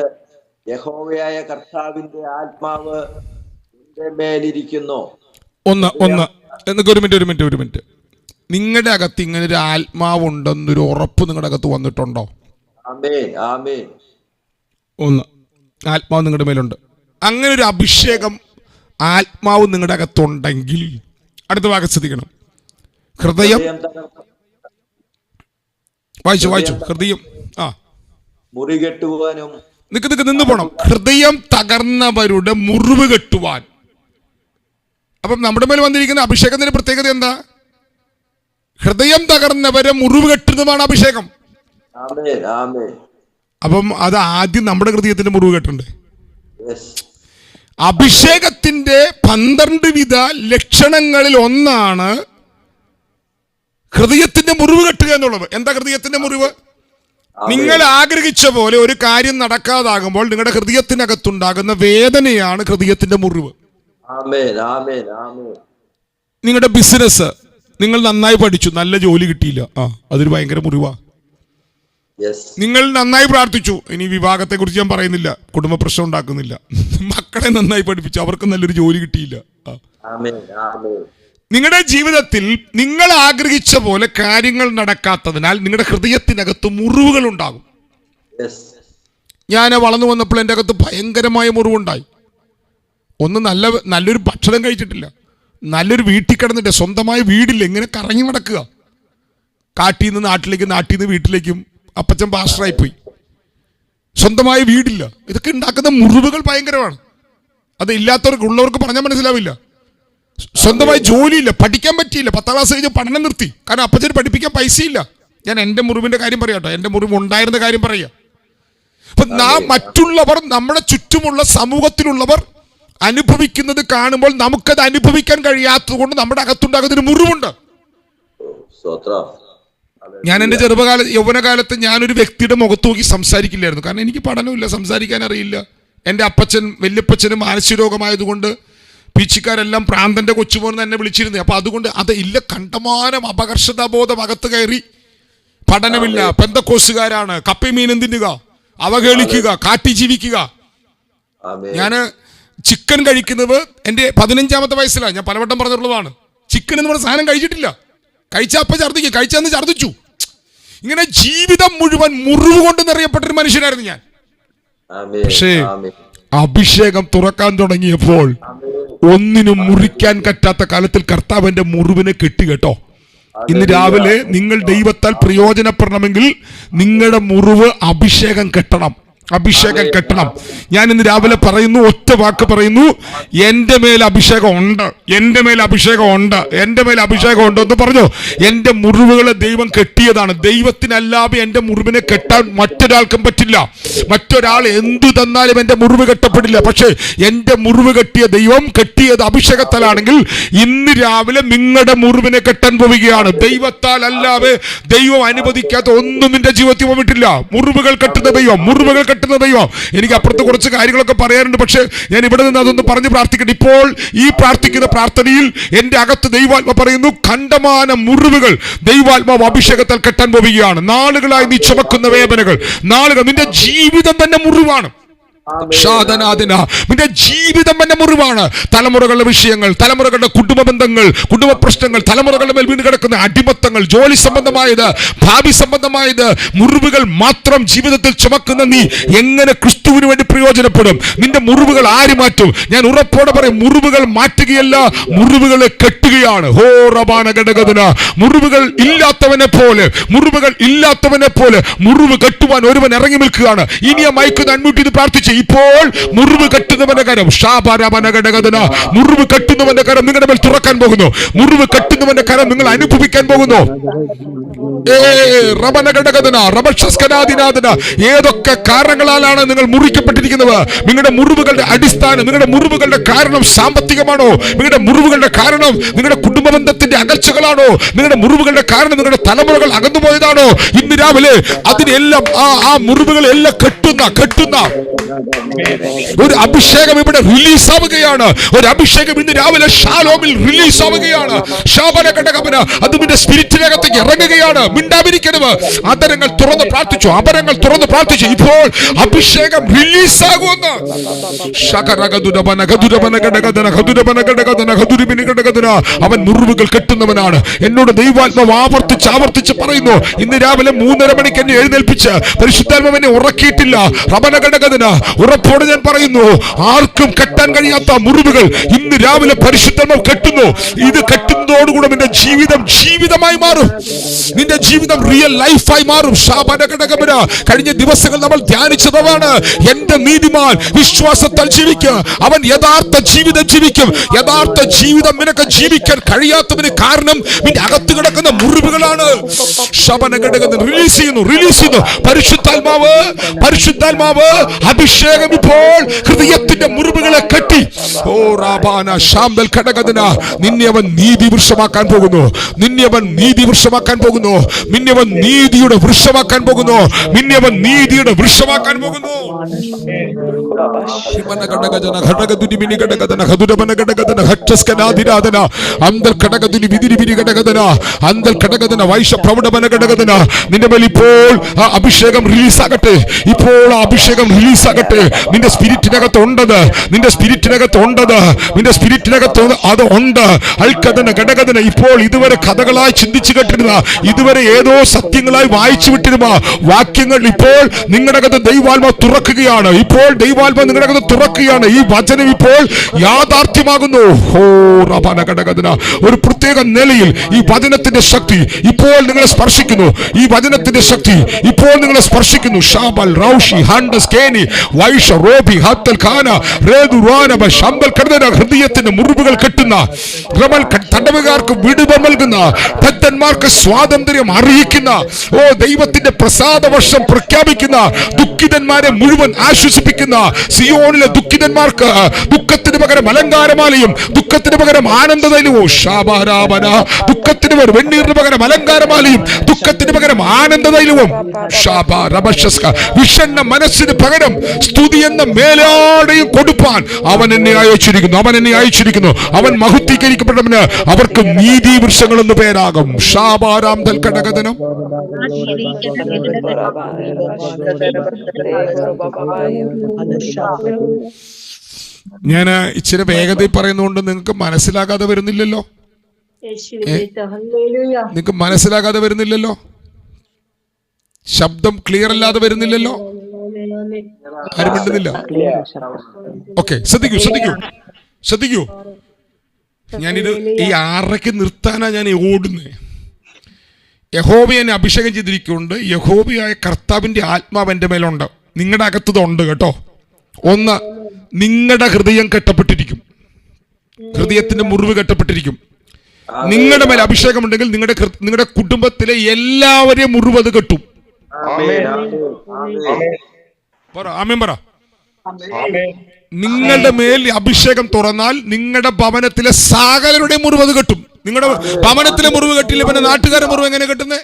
യഹോവയായ കർത്താവിന്റെ ആത്മാവ് എന്റെ മേലിരിക്കുന്നു. ഒരു മിനിറ്റ്. നിങ്ങളുടെ അകത്ത് ഇങ്ങനെ ഒരു ആത്മാവുണ്ടെന്നൊരു ഉറപ്പ് നിങ്ങളുടെ അകത്ത് വന്നിട്ടുണ്ടോ? ആമേൻ ആമേൻ. ആത്മാവ് നിങ്ങളുടെ മേലുണ്ട്. അങ്ങനെ ഒരു അഭിഷേകം ആത്മാവ് നിങ്ങളുടെ അകത്തുണ്ടെങ്കിൽ അടുത്ത ഭാഗം ശ്രദ്ധിക്കണം. ഹൃദയം വായിച്ചു. ഹൃദയം മുറികെട്ടുവാനും നിന്ന് പോണം. ഹൃദയം തകർന്നവരുടെ മുറിവ് കെട്ടുവാൻ. അപ്പം നമ്മുടെ മേൽ വന്നിരിക്കുന്ന അഭിഷേകത്തിന്റെ പ്രത്യേകത എന്താ? ഹൃദയം തകർന്നവരെ മുറിവ് കെട്ടുന്നതാണ് അഭിഷേകം. അപ്പം അത് ആദ്യം നമ്മുടെ ഹൃദയത്തിന്റെ മുറിവ് കെട്ടണ്ടേ? അഭിഷേകത്തിന്റെ 12 വിധ ലക്ഷണങ്ങളിൽ ഒന്നാണ് ഹൃദയത്തിന്റെ മുറിവ് കെട്ടുക എന്നുള്ളത്. എന്താ ഹൃദയത്തിന്റെ മുറിവ്? നിങ്ങൾ ആഗ്രഹിച്ച പോലെ ഒരു കാര്യം നടക്കാതാകുമ്പോൾ നിങ്ങളുടെ ഹൃദയത്തിനകത്തുണ്ടാകുന്ന വേദനയാണ് ഹൃദയത്തിന്റെ മുറിവ്. നിങ്ങളുടെ ബിസിനസ് നിങ്ങൾ നന്നായി പഠിച്ചു, നല്ല ജോലി കിട്ടിയില്ല, അതൊരു ഭയങ്കര മുറിവാ. നിങ്ങൾ നന്നായി പ്രാർത്ഥിച്ചു, ഇനി വിവാഹത്തെ കുറിച്ച് ഞാൻ പറയുന്നില്ല, കുടുംബ പ്രശ്നം ഉണ്ടാക്കുന്നില്ല. മക്കളെ നന്നായി പഠിപ്പിച്ചു, അവർക്ക് നല്ലൊരു ജോലി കിട്ടിയില്ല. നിങ്ങളുടെ ജീവിതത്തിൽ നിങ്ങൾ ആഗ്രഹിച്ച പോലെ കാര്യങ്ങൾ നടക്കാത്തതിനാൽ നിങ്ങളുടെ ഹൃദയത്തിനകത്ത് മുറിവുകൾ ഉണ്ടാകും. ഞാൻ വളർന്നു വന്നപ്പോൾ എൻ്റെ അകത്ത് ഭയങ്കരമായ മുറിവുണ്ടായി. നല്ലൊരു ഭക്ഷണം കഴിച്ചിട്ടില്ല, നല്ലൊരു വീട്ടിൽ കിടന്നിട്ട്, സ്വന്തമായ വീടില്ല, ഇങ്ങനെ കറങ്ങി നടക്കുക. കാട്ടിൽ നിന്ന് നാട്ടിലേക്കും, നാട്ടിൽ നിന്ന് വീട്ടിലേക്കും. അപ്പച്ചൻ പാസ്റ്ററായിപ്പോയി, സ്വന്തമായ വീടില്ല. ഇതൊക്കെ ഉണ്ടാക്കുന്ന മുറിവുകൾ ഭയങ്കരമാണ്. അത് ഇല്ലാത്തവർക്ക്, ഉള്ളവർക്ക് പറഞ്ഞാൽ മനസ്സിലാവില്ല. സ്വന്തമായി ജോലിയില്ല, പഠിക്കാൻ പറ്റിയില്ല, 10ാം ക്ലാസ് കഴിഞ്ഞ് പഠനം നിർത്തി. കാരണം അപ്പച്ചന് പഠിപ്പിക്കാൻ പൈസയില്ല. ഞാൻ എൻ്റെ മുറിവിൻ്റെ കാര്യം പറയാം കേട്ടോ, എൻ്റെ മുറിവ് ഉണ്ടായിരുന്ന കാര്യം പറയാം. അപ്പം മറ്റുള്ളവർ, നമ്മുടെ ചുറ്റുമുള്ള സമൂഹത്തിലുള്ളവർ അനുഭവിക്കുന്നത് കാണുമ്പോൾ നമുക്കത് അനുഭവിക്കാൻ കഴിയാത്തത് കൊണ്ട് നമ്മുടെ അകത്തുണ്ടാകുന്നൊരു മുറിവുണ്ട്. ഞാൻ എൻ്റെ യൗവനകാലത്ത് ഞാനൊരു വ്യക്തിയുടെ മുഖത്ത് നോക്കി സംസാരിക്കില്ലായിരുന്നു. കാരണം എനിക്ക് പഠനമില്ല, സംസാരിക്കാൻ അറിയില്ല. എൻ്റെ വല്യപ്പച്ചനും മാനസിക രോഗമായതുകൊണ്ട് പീച്ചിക്കാരെല്ലാം പ്രാന്തന്റെ കൊച്ചുമോൻ എന്നെ വിളിച്ചിരുന്നു. അപ്പൊ അതുകൊണ്ട് അത് ഇല്ല, കണ്ടമാനം അപകർഷതാബോധം അകത്ത് കയറി. പഠനമില്ല, പെന്തക്കോസുകാരാണ്, കപ്പമീനും തിന്നുക, അവഹേളിക്കുക, കാട്ടി ജീവിക്കുക. ഞാന് ചിക്കൻ കഴിക്കുന്നത് എൻ്റെ 15ാമത്തെ വയസ്സിലാണ്. ഞാൻ പലവട്ടം പറഞ്ഞിട്ടുള്ളതാണ്. ചിക്കൻ എന്ന് പറഞ്ഞ സാധനം കഴിച്ചിട്ടില്ല. കഴിച്ചപ്പ ഛർദ്ദിക്കും, കഴിച്ചന്ന് ഛർദ്ദിച്ചു. ഇങ്ങനെ ജീവിതം മുഴുവൻ മുറിവ് കൊണ്ട് നിറയപ്പെട്ടൊരു മനുഷ്യനായിരുന്നു ഞാൻ. പക്ഷേ അഭിഷേകം തുറക്കാൻ തുടങ്ങിയപ്പോൾ ഒന്നിനും മുറിക്കാൻ പറ്റാത്ത കാലത്തിൽ കർത്താവിന്റെ മുറിവിനെ കെട്ടി കേട്ടോ. ഇന്ന് രാവിലെ നിങ്ങൾ ദൈവത്താൽ പ്രയോജനപ്പെടണമെങ്കിൽ നിങ്ങളുടെ മുറിവ് അഭിഷേകം കെട്ടണം. ഞാൻ ഇന്ന് രാവിലെ പറയുന്നു, ഒറ്റ വാക്ക് പറയുന്നു, എൻ്റെ മേൽ അഭിഷേകം ഉണ്ട്, എൻ്റെ മേൽ അഭിഷേകം ഉണ്ട്, എൻ്റെ മേൽ അഭിഷേകം ഉണ്ട് എന്ന് പറഞ്ഞു. എൻ്റെ മുറിവുകളെ ദൈവം കെട്ടിയതാണ്. ദൈവത്തിനല്ലാതെ എൻ്റെ മുറിവിനെ കെട്ടാൻ മറ്റൊരാൾക്കും പറ്റില്ല. മറ്റൊരാൾ എന്തു തന്നാലും എൻ്റെ മുറിവ് കെട്ടപ്പെടില്ല. പക്ഷേ എൻ്റെ മുറിവ് കെട്ടിയ ദൈവം കെട്ടിയത് അഭിഷേകത്താലാണെങ്കിൽ ഇന്ന് രാവിലെ നിങ്ങളുടെ മുറിവിനെ കെട്ടാൻ പോവുകയാണ്. ദൈവത്താൽ അല്ലാതെ ദൈവം അനുവദിക്കാത്ത ഒന്നും നിന്റെ ജീവിതത്തിൽ വന്നിട്ടില്ല. മുറിവുകൾ കെട്ടുന്ന ദൈവം, മുറിവുകൾ കെട്ടുന്ന ദൈവം. എനിക്ക് അപ്പുറത്ത് കുറച്ച് കാര്യങ്ങളൊക്കെ പറയാറുണ്ട്, പക്ഷെ ഞാൻ ഇവിടെ നിന്ന് അതൊന്ന് പറഞ്ഞ് പ്രാർത്ഥിക്കട്ടെ. ഇപ്പോൾ ഈ പ്രാർത്ഥിക്കുന്ന പ്രാർത്ഥനയിൽ എന്റെ അകത്ത് ദൈവാത്മ പറയുന്നു, കണ്ടമാന മുറിവുകൾ ദൈവാത്മാവ് അഭിഷേകത്താൽ കെട്ടാൻ പോവുകയാണ്. നാളുകളായി നീ ചുമക്കുന്ന വേദനകൾ, നാളുകൾ, നിന്റെ ജീവിതം തന്നെ മുറിവാണ്. നിന്റെ ജീവിതം തന്നെ മുറിവാണ്. തലമുറകളുടെ വിഷയങ്ങൾ, തലമുറകളുടെ കുടുംബ ബന്ധങ്ങൾ, കുടുംബ പ്രശ്നങ്ങൾ, തലമുറകളുടെ മേൽ വീണ് കിടക്കുന്ന അടിമത്തങ്ങൾ, ജോലി സംബന്ധമായത്, ഭാവി സംബന്ധമായത്, മുറിവുകൾ മാത്രം ജീവിതത്തിൽ ചുമക്കുന്ന നീ എങ്ങനെ ക്രിസ്തുവിന് വേണ്ടി പ്രയോജനപ്പെടും? നിന്റെ മുറിവുകൾ ആര് മാറ്റും? ഞാൻ ഉറപ്പോടെ പറയും, മുറിവുകൾ മാറ്റുകയല്ല, മുറിവുകളെ കെട്ടുകയാണ്. ഹോ റബാന ഘടകന, മുറിവുകൾ ഇല്ലാത്തവനെ പോലെ, മുറിവുകൾ ഇല്ലാത്തവനെ പോലെ മുറിവ് കെട്ടുവാൻ ഒരുവൻ ഇറങ്ങി നിൽക്കുകയാണ്. ഇനി ആ മൈക്ക് അൺമ്യൂട്ട് ചെയ്ത് പ്രാർത്ഥിച്ചു. ഇപ്പോൾ മുറിവ് കെട്ടുന്നവന്റെ കരം, മുറിവ് കെട്ടുന്നവന്റെ കരം നിങ്ങളുടെ മേൽ തുറക്കാൻ പോകുന്നു. മുറിവ് കെട്ടുന്നവന്റെ കരം നിങ്ങൾ അനുഭവിക്കാൻ പോകുന്നു. ഏതൊക്കെ കാരണങ്ങളാലാണ് നിങ്ങൾ മുറിക്കപ്പെട്ടിരിക്കുന്നത്? നിങ്ങളുടെ മുറിവുകളുടെ അടിസ്ഥാനം, നിങ്ങളുടെ മുറിവുകളുടെ കാരണം സാമ്പത്തികമാണോ? നിങ്ങളുടെ മുറിവുകളുടെ കാരണം നിങ്ങളുടെ കുടുംബ ബന്ധത്തിന്റെ അകൽച്ചകളാണോ? നിങ്ങളുടെ മുറിവുകളുടെ കാരണം നിങ്ങളുടെ തലമുറകൾ അകന്നുപോയതാണോ? ഇന്ന് രാവിലെ അതിനെല്ലാം ആ മുറിവുകളെല്ലാം കെട്ടുന്ന ഒരു അഭിഷേകം ഇവിടെ റിലീസ് ആവുകയാണ്. ഒരു അഭിഷേകം ഇന്ന് രാവിലെ ഷാലോമിൽ റിലീസ് ആവുകയാണ്. അത് നിന്റെ സ്പിരിറ്റിനകത്തേക്ക് ഇറങ്ങുകയാണ്. മിണ്ടാതിരിക്കരുത്. അതരങ്ങൾ തുറന്ന് പ്രാർത്ഥിച്ചു, അപരങ്ങൾ തുറന്ന് പ്രാർത്ഥിച്ചു. ഇപ്പോൾ അഭിഷേകം റിലീസ് ആകുമെന്ന്. അവൻ മുറിവുകൾ കെട്ടുന്നവനാണ്. എന്നോട് ദൈവാത്മാവ് ആവർത്തിച്ച് പറയുന്നു. ഇന്ന് രാവിലെ 3:30 മണിക്ക് എന്നെ എഴുന്നേൽപ്പിച്ച് പരിശുദ്ധാത്മാവ് എന്നെ ഉറക്കിയിട്ടില്ല. ഉറപ്പോടെ ഞാൻ പറയുന്നു, ആർക്കും കെട്ടാൻ കഴിയാത്ത മുറിവുകൾ ഇന്ന് രാവിലെ പരിശുദ്ധാത്മാവ് കെട്ടുന്നു. ഇത് കെട്ടുന്നതോടുകൂടെ നിന്റെ ജീവിതം ജീവിതമായി മാറും. നിന്റെ ജീവിതം റിയൽ ലൈഫായി മാറും. കഴിഞ്ഞ ദിവസങ്ങൾ നമ്മൾ ധ്യാനിച്ചതാണ്. എന്റെ നീതിമാൻ വിശ്വാസത്താൽ ജീവിക്കുക, അവൻ യഥാർത്ഥ ജീവിതം ജീവിക്കും. യഥാർത്ഥ ജീവിതം നിനക്ക് ജീവിക്കാൻ കഴിയാത്തതിന് കാരണം നിന്റെ അകത്ത് കിടക്കുന്ന മുറിവുകളാണ്. റിലീസ് ചെയ്യുന്നു പരിശുദ്ധാത്മാവ് അഭിഷേകം ഇപ്പോൾ ഹൃദയത്തിന്റെ മുറിവുകളെ കെട്ടി. ഓ റാബാന ശാംബൽ ഘടകദന, നിന്നെ അവൻ നീതി വൃക്ഷമാക്കാൻ പോകുന്നു. നിന്നെ അവൻ നീതി വൃക്ഷമാക്കാൻ പോകുന്നു. നിന്നെ അവൻ നീതിയുടെ വൃക്ഷമാക്കാൻ പോകുന്നു. നിന്നെ അവൻ നീതിയുടെ വൃക്ഷമാക്കാൻ പോകുന്നു. നിന്റെ മേൽ ഇപ്പോൾ അഭിഷേകം റിലീസാകട്ടെ. ഇപ്പോൾ അഭിഷേകം റിലീസാകട്ടെ. നിന്റെ സ്പിരിറ്റിനകത്ത് ഉണ്ടത്, നിന്റെ സ്പിരിറ്റിനകത്ത് ഉണ്ടത്, നിന്റെ സ്പിരിറ്റിനകത്ത് അത് ഉണ്ട്. അൽക്കഥന ഘടകഥന ഇപ്പോൾ ഇതുവരെ കഥകളായി ചിന്തിച്ചു കേട്ടിരുന്ന, ഇതുവരെ ഏതോ സത്യങ്ങളായി വായിച്ചു വിട്ടിരുന്ന വാക്യങ്ങൾ ഇപ്പോൾ നിങ്ങളുടെ അകത്ത് ദൈവാത്മാവ് തുറക്കുകയാണ്. ഇപ്പോൾ ദൈവാത്മാവ് നിങ്ങളുടെ അകത്ത് തുറക്കുകയാണ്. ഈ വചനം ഇപ്പോൾ യാഥാർത്ഥ്യമാകുന്നു. ഓ റബന ഘടകഥന, ഒരു പ്രത്യേക നിലയിൽ ഈ വചനത്തിന്റെ ശക്തി ഇപ്പോൾ നിങ്ങളെ സ്പർശിക്കുന്നു. ഈ വചനത്തിന്റെ ശക്തി ഇപ്പോൾ നിങ്ങളെ സ്പർശിക്കുന്നു. ഷാബൽ റൗഷി ഹണ്ടസ് കേനി വൈഷ റോബി ഹത്തൽ ഖാന റേദു റാനബ ശംബൽ കർദന, ഹൃദയത്തിന്റെ മുറിവുകൾ കെട്ടുന്ന, തടവുകാർക്ക് വിടുതൽ നൽകുന്ന, ഭക്തന്മാർക്ക് സ്വാതന്ത്ര്യം അറിയിക്കുന്ന, ഓ ദൈവത്തിന്റെ പ്രസാദ വർഷം പ്രഖ്യാപിക്കുന്ന, ദുഃഖിതന്മാരെ മുഴുവൻ ആശ്വസിപ്പിക്കുന്ന, സിയോണിലെ ദുഃഖിതന്മാർക്ക് ദുഃഖത്തിന് പകരം അലങ്കാരമാലയും ദുഃഖത്തിന് പകരം ആനന്ദതൈലവും, ഷാബാരാബന, ദുഃഖത്തിന് വെണ്ണീറിന് പകരം അലങ്കാരമാലയും ദുഃഖത്തിന് പകരം ആനന്ദതൈലവും, വിഷണ്ണ മനസ്സിന് പകരം സ്തുതി എന്ന മേലാടയും കൊടുപ്പാൻ അവൻ എന്നെ അയച്ചിരിക്കുന്നു. അവൻ എന്നെ അയച്ചിരിക്കുന്നു. അവൻ മഹത്വീകരിക്കപ്പെട്ടവന് അവർക്ക് നീതി വൃക്ഷങ്ങൾ എന്ന് പേരാകും. ഷാബാരാം തൽക്കടകഥനം. ഞാൻ ഇച്ചിരി വേഗതയിൽ പറയുന്നതുകൊണ്ട് നിങ്ങൾക്ക് മനസ്സിലാകാതെ വരുന്നില്ലല്ലോ. നിങ്ങൾക്ക് മനസ്സിലാകാതെ വരുന്നില്ലല്ലോ. ശബ്ദം ക്ലിയർ അല്ലാതെ വരുന്നില്ലല്ലോ. ആരും മിണ്ടുന്നില്ല. ഓക്കെ, ശ്രദ്ധിക്കൂ. ഞാനിത് ഈ 6:30 നിർത്താനാ ഞാൻ ഓടുന്നേ. യഹോവയെ എന്നെ അഭിഷേകം ചെയ്തിരിക്കുന്നുണ്ട്. യഹോവയായ കർത്താവിന്റെ ആത്മാവ് എൻ്റെ മേലുണ്ട്. നിങ്ങളുടെ അകത്തത് ഉണ്ട് കേട്ടോ. ഒന്ന്, നിങ്ങളുടെ ഹൃദയം കെട്ടപ്പെട്ടിരിക്കും. ഹൃദയത്തിന്റെ മുറിവ് കെട്ടപ്പെട്ടിരിക്കും. നിങ്ങളുടെ മേൽ അഭിഷേകം ഉണ്ടെങ്കിൽ നിങ്ങളുടെ കുടുംബത്തിലെ എല്ലാവരെയും മുറിവ് അത് കെട്ടും. ആമേൻ പറ. നിങ്ങളുടെ മേൽ അഭിഷേകം തുറന്നാൽ നിങ്ങളുടെ ഭവനത്തിലെ സകലരുടെ മുറിവ് അത് കെട്ടും. നിങ്ങളുടെ ഭവനത്തിലെ മുറിവ് കെട്ടില്ല, പിന്നെ നാട്ടുകാരുടെ മുറിവ് എങ്ങനെ കെട്ടുന്നേ?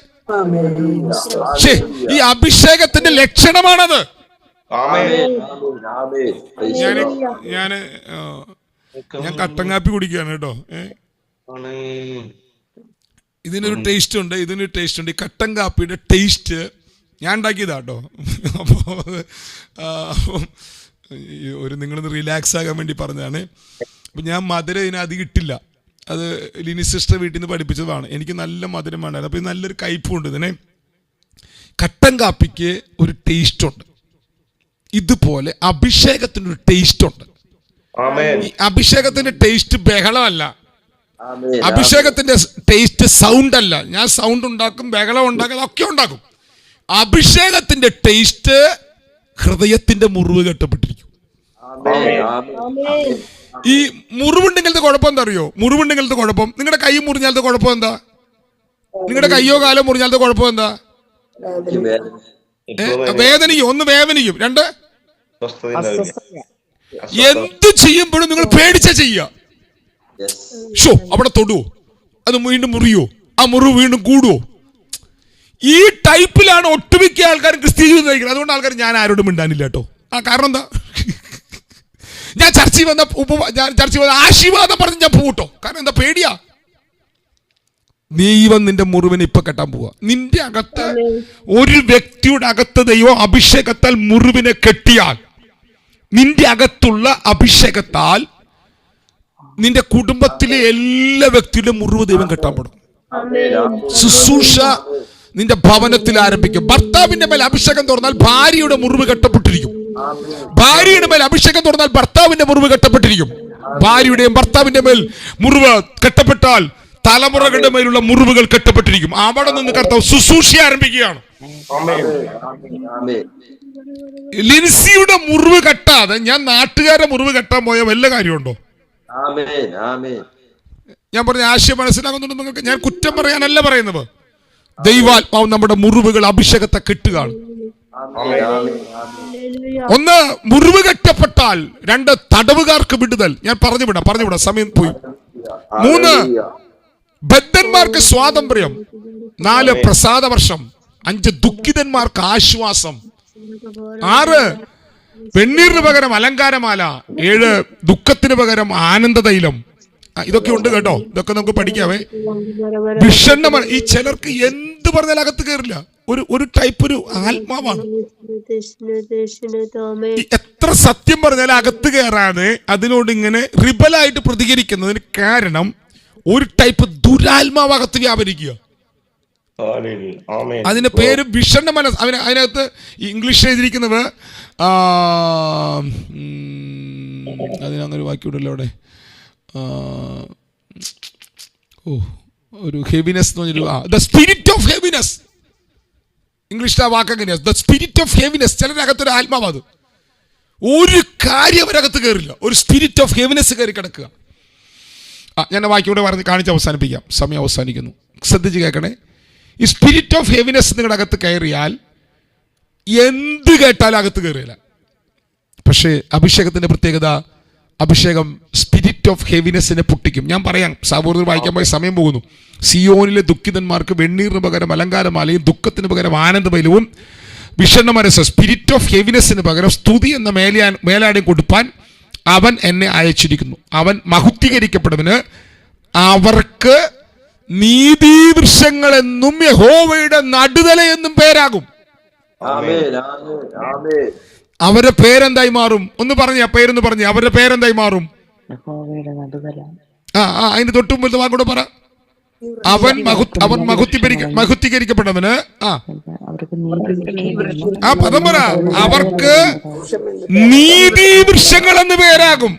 ഈ അഭിഷേകത്തിന്റെ ലക്ഷണമാണത്. ഞാൻ കട്ടൻ കാപ്പി കുടിക്കുകയാണ് കേട്ടോ. ഇതിനൊരു ടേസ്റ്റ് ഉണ്ട്, ഈ കട്ടൻ കാപ്പിയുടെ ടേസ്റ്റ് ഞാൻ ഉണ്ടാക്കിയതാ കേട്ടോ. അപ്പോൾ നിങ്ങളൊന്ന് റിലാക്സ് ആകാൻ വേണ്ടി പറഞ്ഞതാണ്. അപ്പം ഞാൻ മധുരം ഇതിനധികം ഇട്ടില്ല. അത് ലിനി സിസ്റ്റർ വീട്ടിൽ നിന്ന് പഠിപ്പിച്ചതാണ്. എനിക്ക് നല്ല മധുരം വേണ്ടായിരുന്നു. അപ്പോൾ നല്ലൊരു കയ്പുണ്ട് ഇതിനെ. കട്ടൻ കാപ്പിക്ക് ഒരു ടേസ്റ്റ് ഉണ്ട്. ഇതുപോലെ അഭിഷേകത്തിനൊരു ടേസ്റ്റ് ഉണ്ട്. ഈ അഭിഷേകത്തിന്റെ ടേസ്റ്റ് ബഹളമല്ല, അഭിഷേകത്തിന്റെ ടേസ്റ്റ് സൗണ്ട് അല്ല. ഞാൻ സൗണ്ട് ഉണ്ടാക്കും, ബഹളം ഉണ്ടാക്കും, അതൊക്കെ ഉണ്ടാക്കും. അഭിഷേകത്തിന്റെ ടേസ്റ്റ് ഹൃദയത്തിന്റെ മുറിവ് കെട്ടപ്പെട്ടിരിക്കും. ഈ മുറിവുണ്ടെങ്കിലത്തെ കുഴപ്പം എന്താ അറിയോ? മുറിവുണ്ടെങ്കിലത്തെ കുഴപ്പം, നിങ്ങളുടെ കൈ മുറിഞ്ഞാലത്തെ കുഴപ്പം എന്താ? നിങ്ങളുടെ കയ്യോ കാലോ മുറിഞ്ഞാലത്തെ കുഴപ്പം എന്താ? വേദനിക്കും. ഒന്ന് വേദനിക്കും, രണ്ട് എന്ത് ചെയ്യുമ്പോഴും നിങ്ങൾ പേടിച്ച ചെയ്യുക. ഷോ അവിടെ തൊടുവോ, അത് വീണ്ടും മുറിയോ, ആ മുറിവ് വീണ്ടും കൂടുവോ? ഈ ടൈപ്പിലാണ് ഒട്ടുമിക്ക ആൾക്കാരും ക്രിസ്ത്യ ജീവിതം നയിക്കുന്നത്. അതുകൊണ്ട് ആൾക്കാർ ഞാൻ ആരോടും മിണ്ടാനില്ല കേട്ടോ. കാരണം എന്താ? ഞാൻ ചർച്ചയിൽ വന്ന ആശീർവാദം പറഞ്ഞ് ഞാൻ പോകട്ടോ. കാരണം എന്താ? പേടിയാ. ദൈവം നിന്റെ മുറിവിനെ ഇപ്പൊ കെട്ടാൻ പോവാ. നിന്റെ അകത്ത് ഒരു വ്യക്തിയുടെ അകത്ത് ദൈവം അഭിഷേകത്താൽ മുറിവിനെ കെട്ടിയാൽ, നിന്റെ അകത്തുള്ള അഭിഷേകത്താൽ നിന്റെ കുടുംബത്തിലെ എല്ലാ വ്യക്തിയുടെ മുറിവ് ദൈവം കെട്ടാൻ പെടും. ശുശ്രൂഷ നിന്റെ ഭവനത്തിൽ ആരംഭിക്കും. ഭർത്താവിന്റെ മേൽ അഭിഷേകം തുറന്നാൽ ഭാര്യയുടെ മുറിവ് കെട്ടപ്പെട്ടിരിക്കും. ഭാര്യയുടെ മേൽ അഭിഷേകം തുറന്നാൽ ഭർത്താവിന്റെ മുറിവ് കെട്ടപ്പെട്ടിരിക്കും. ഭാര്യയുടെയും ഭർത്താവിന്റെ മേൽ മുറിവ് കെട്ടപ്പെട്ടാൽ തലമുറകളുടെ മേലുള്ള മുറിവുകൾ കെട്ടപ്പെട്ടിരിക്കും. അവിടെ നിന്ന് കർത്താവ് ശുശ്രൂഷ ആരംഭിക്കുകയാണ്. ലിൻസിയുടെ മുറിവ് കെട്ടാതെ ഞാൻ നാട്ടുകാരുടെ മുറിവ് കെട്ടാൻ പോയ വല്ല കാര്യമുണ്ടോ? ഞാൻ പറഞ്ഞ ആശയം മനസ്സിലാകുന്നുണ്ട് നിങ്ങൾക്ക്? ഞാൻ കുറ്റം പറയാനല്ല പറയുന്നത്. ദൈവാത്മാവ് നമ്മുടെ മുറിവുകൾ അഭിഷേകത്തെ കെട്ടുകയാണ്. ഒന്ന്, മുറിവ് കെട്ടപ്പെട്ടാൽ. രണ്ട്, തടവുകാർക്ക് വിടുതൽ. ഞാൻ പറഞ്ഞുവിടാം, സമയം പോയി. മൂന്ന്, ബദ്ധന്മാർക്ക് സ്വാതന്ത്ര്യം. 4, പ്രസാദവർഷം. 5, ദുഃഖിതന്മാർക്ക് ആശ്വാസം. 6, വെണ്ണീറിന് പകരം അലങ്കാരമാല. 7, ദുഃഖത്തിന് പകരം ആനന്ദതൈലം. ഇതൊക്കെ ഉണ്ട് കേട്ടോ, ഇതൊക്കെ നമുക്ക് പഠിക്കാവേ. വിഷണ്ണ ഈ ചിലർക്ക് എന്ത് പറഞ്ഞാൽ അകത്ത് കയറില്ല. ഒരു ടൈപ്പ് ഒരു ആത്മാവാണ്. എത്ര സത്യം പറഞ്ഞാൽ അകത്ത് കയറാതെ അതിനോട് ഇങ്ങനെ റിബലായിട്ട് പ്രതികരിക്കുന്നതിന് കാരണം ഒരു ടൈപ്പ് ദുരാത്മാവ് അകത്ത് വ്യാപരിക്കുക. അതിന്റെ പേര് വിഷണ്ണ മനസ്സ്. അതിനകത്ത് ഇംഗ്ലീഷ് എഴുതിയിരിക്കുന്നത് അതിനങ്ങനെ വാക്യൂടല്ലോ അവിടെ. ഒരു ഹെവിനെസ് എന്ന് പറഞ്ഞൊരു ദ സ്പിരിറ്റ് ഓഫ് ഹെവിനെസ്. ഇംഗ്ലീഷിലെ വാക്ക് എങ്ങനെയാ? The spirit of heaviness. ചിലരകത്തൊരു ആത്മാവ്. അത് ഒരു കാര്യം അവരകത്ത് കയറില്ല. ഒരു സ്പിരിറ്റ് ഓഫ് ഹെവിനെസ് കയറി കിടക്കുക. ഞാൻ വാക്യൂടെ പറഞ്ഞ് കാണിച്ച് അവസാനിപ്പിക്കാം, സമയം അവസാനിക്കുന്നു. ശ്രദ്ധിച്ച് കേൾക്കണേ. ഈ സ്പിരിറ്റ് ഓഫ് ഹെവിനെസ് നിങ്ങളുടെ അകത്ത് കയറിയാൽ എന്ത് കേട്ടാലും അകത്ത് കയറിയില്ല. പക്ഷേ അഭിഷേകത്തിന്റെ പ്രത്യേകത, അഭിഷേകം സ്പിരിറ്റ് ഓഫ് ഹെവിനെസ്സിനെ പൊട്ടിക്കും. ഞാൻ പറയാം, സാബൂറിൽ വായിക്കാൻ പോയി സമയം പോകുന്നു. സിയോനിലെ ദുഃഖിതന്മാർക്ക് വെണ്ണീറിന് പകരം അലങ്കാരമാലയും ദുഃഖത്തിന് പകരം ആനന്ദബൈലവും വിഷണ്ണ മനസ്സ്, സ്പിരിറ്റ് ഓഫ് ഹെവിനെസ്സിന് പകരം സ്തുതി എന്ന മേലാടയും കൊടുപ്പാൻ അവൻ എന്നെ അയച്ചിരിക്കുന്നു. അവൻ മഹുദ്ധീകരിക്കപ്പെടുന്നതിന് അവർക്ക് നീതിവൃക്ഷങ്ങൾ എന്നും യഹോവയുടെ നടുതല എന്നും പേരാകും. അവരുടെ പേരെന്തായി മാറും? ഒന്ന് പറഞ്ഞ പേരെന്ന് പറഞ്ഞ അവരുടെ പേരെന്തായി മാറും? അതിന് തൊട്ട് മുമ്പ് വാക്കൂടെ പറ. അവൻ മഹുദ്ധീകരിക്കപ്പെട്ടവന് പദം പറ. അവർക്ക് നീതിവൃക്ഷങ്ങൾ എന്ന് പേരാകും.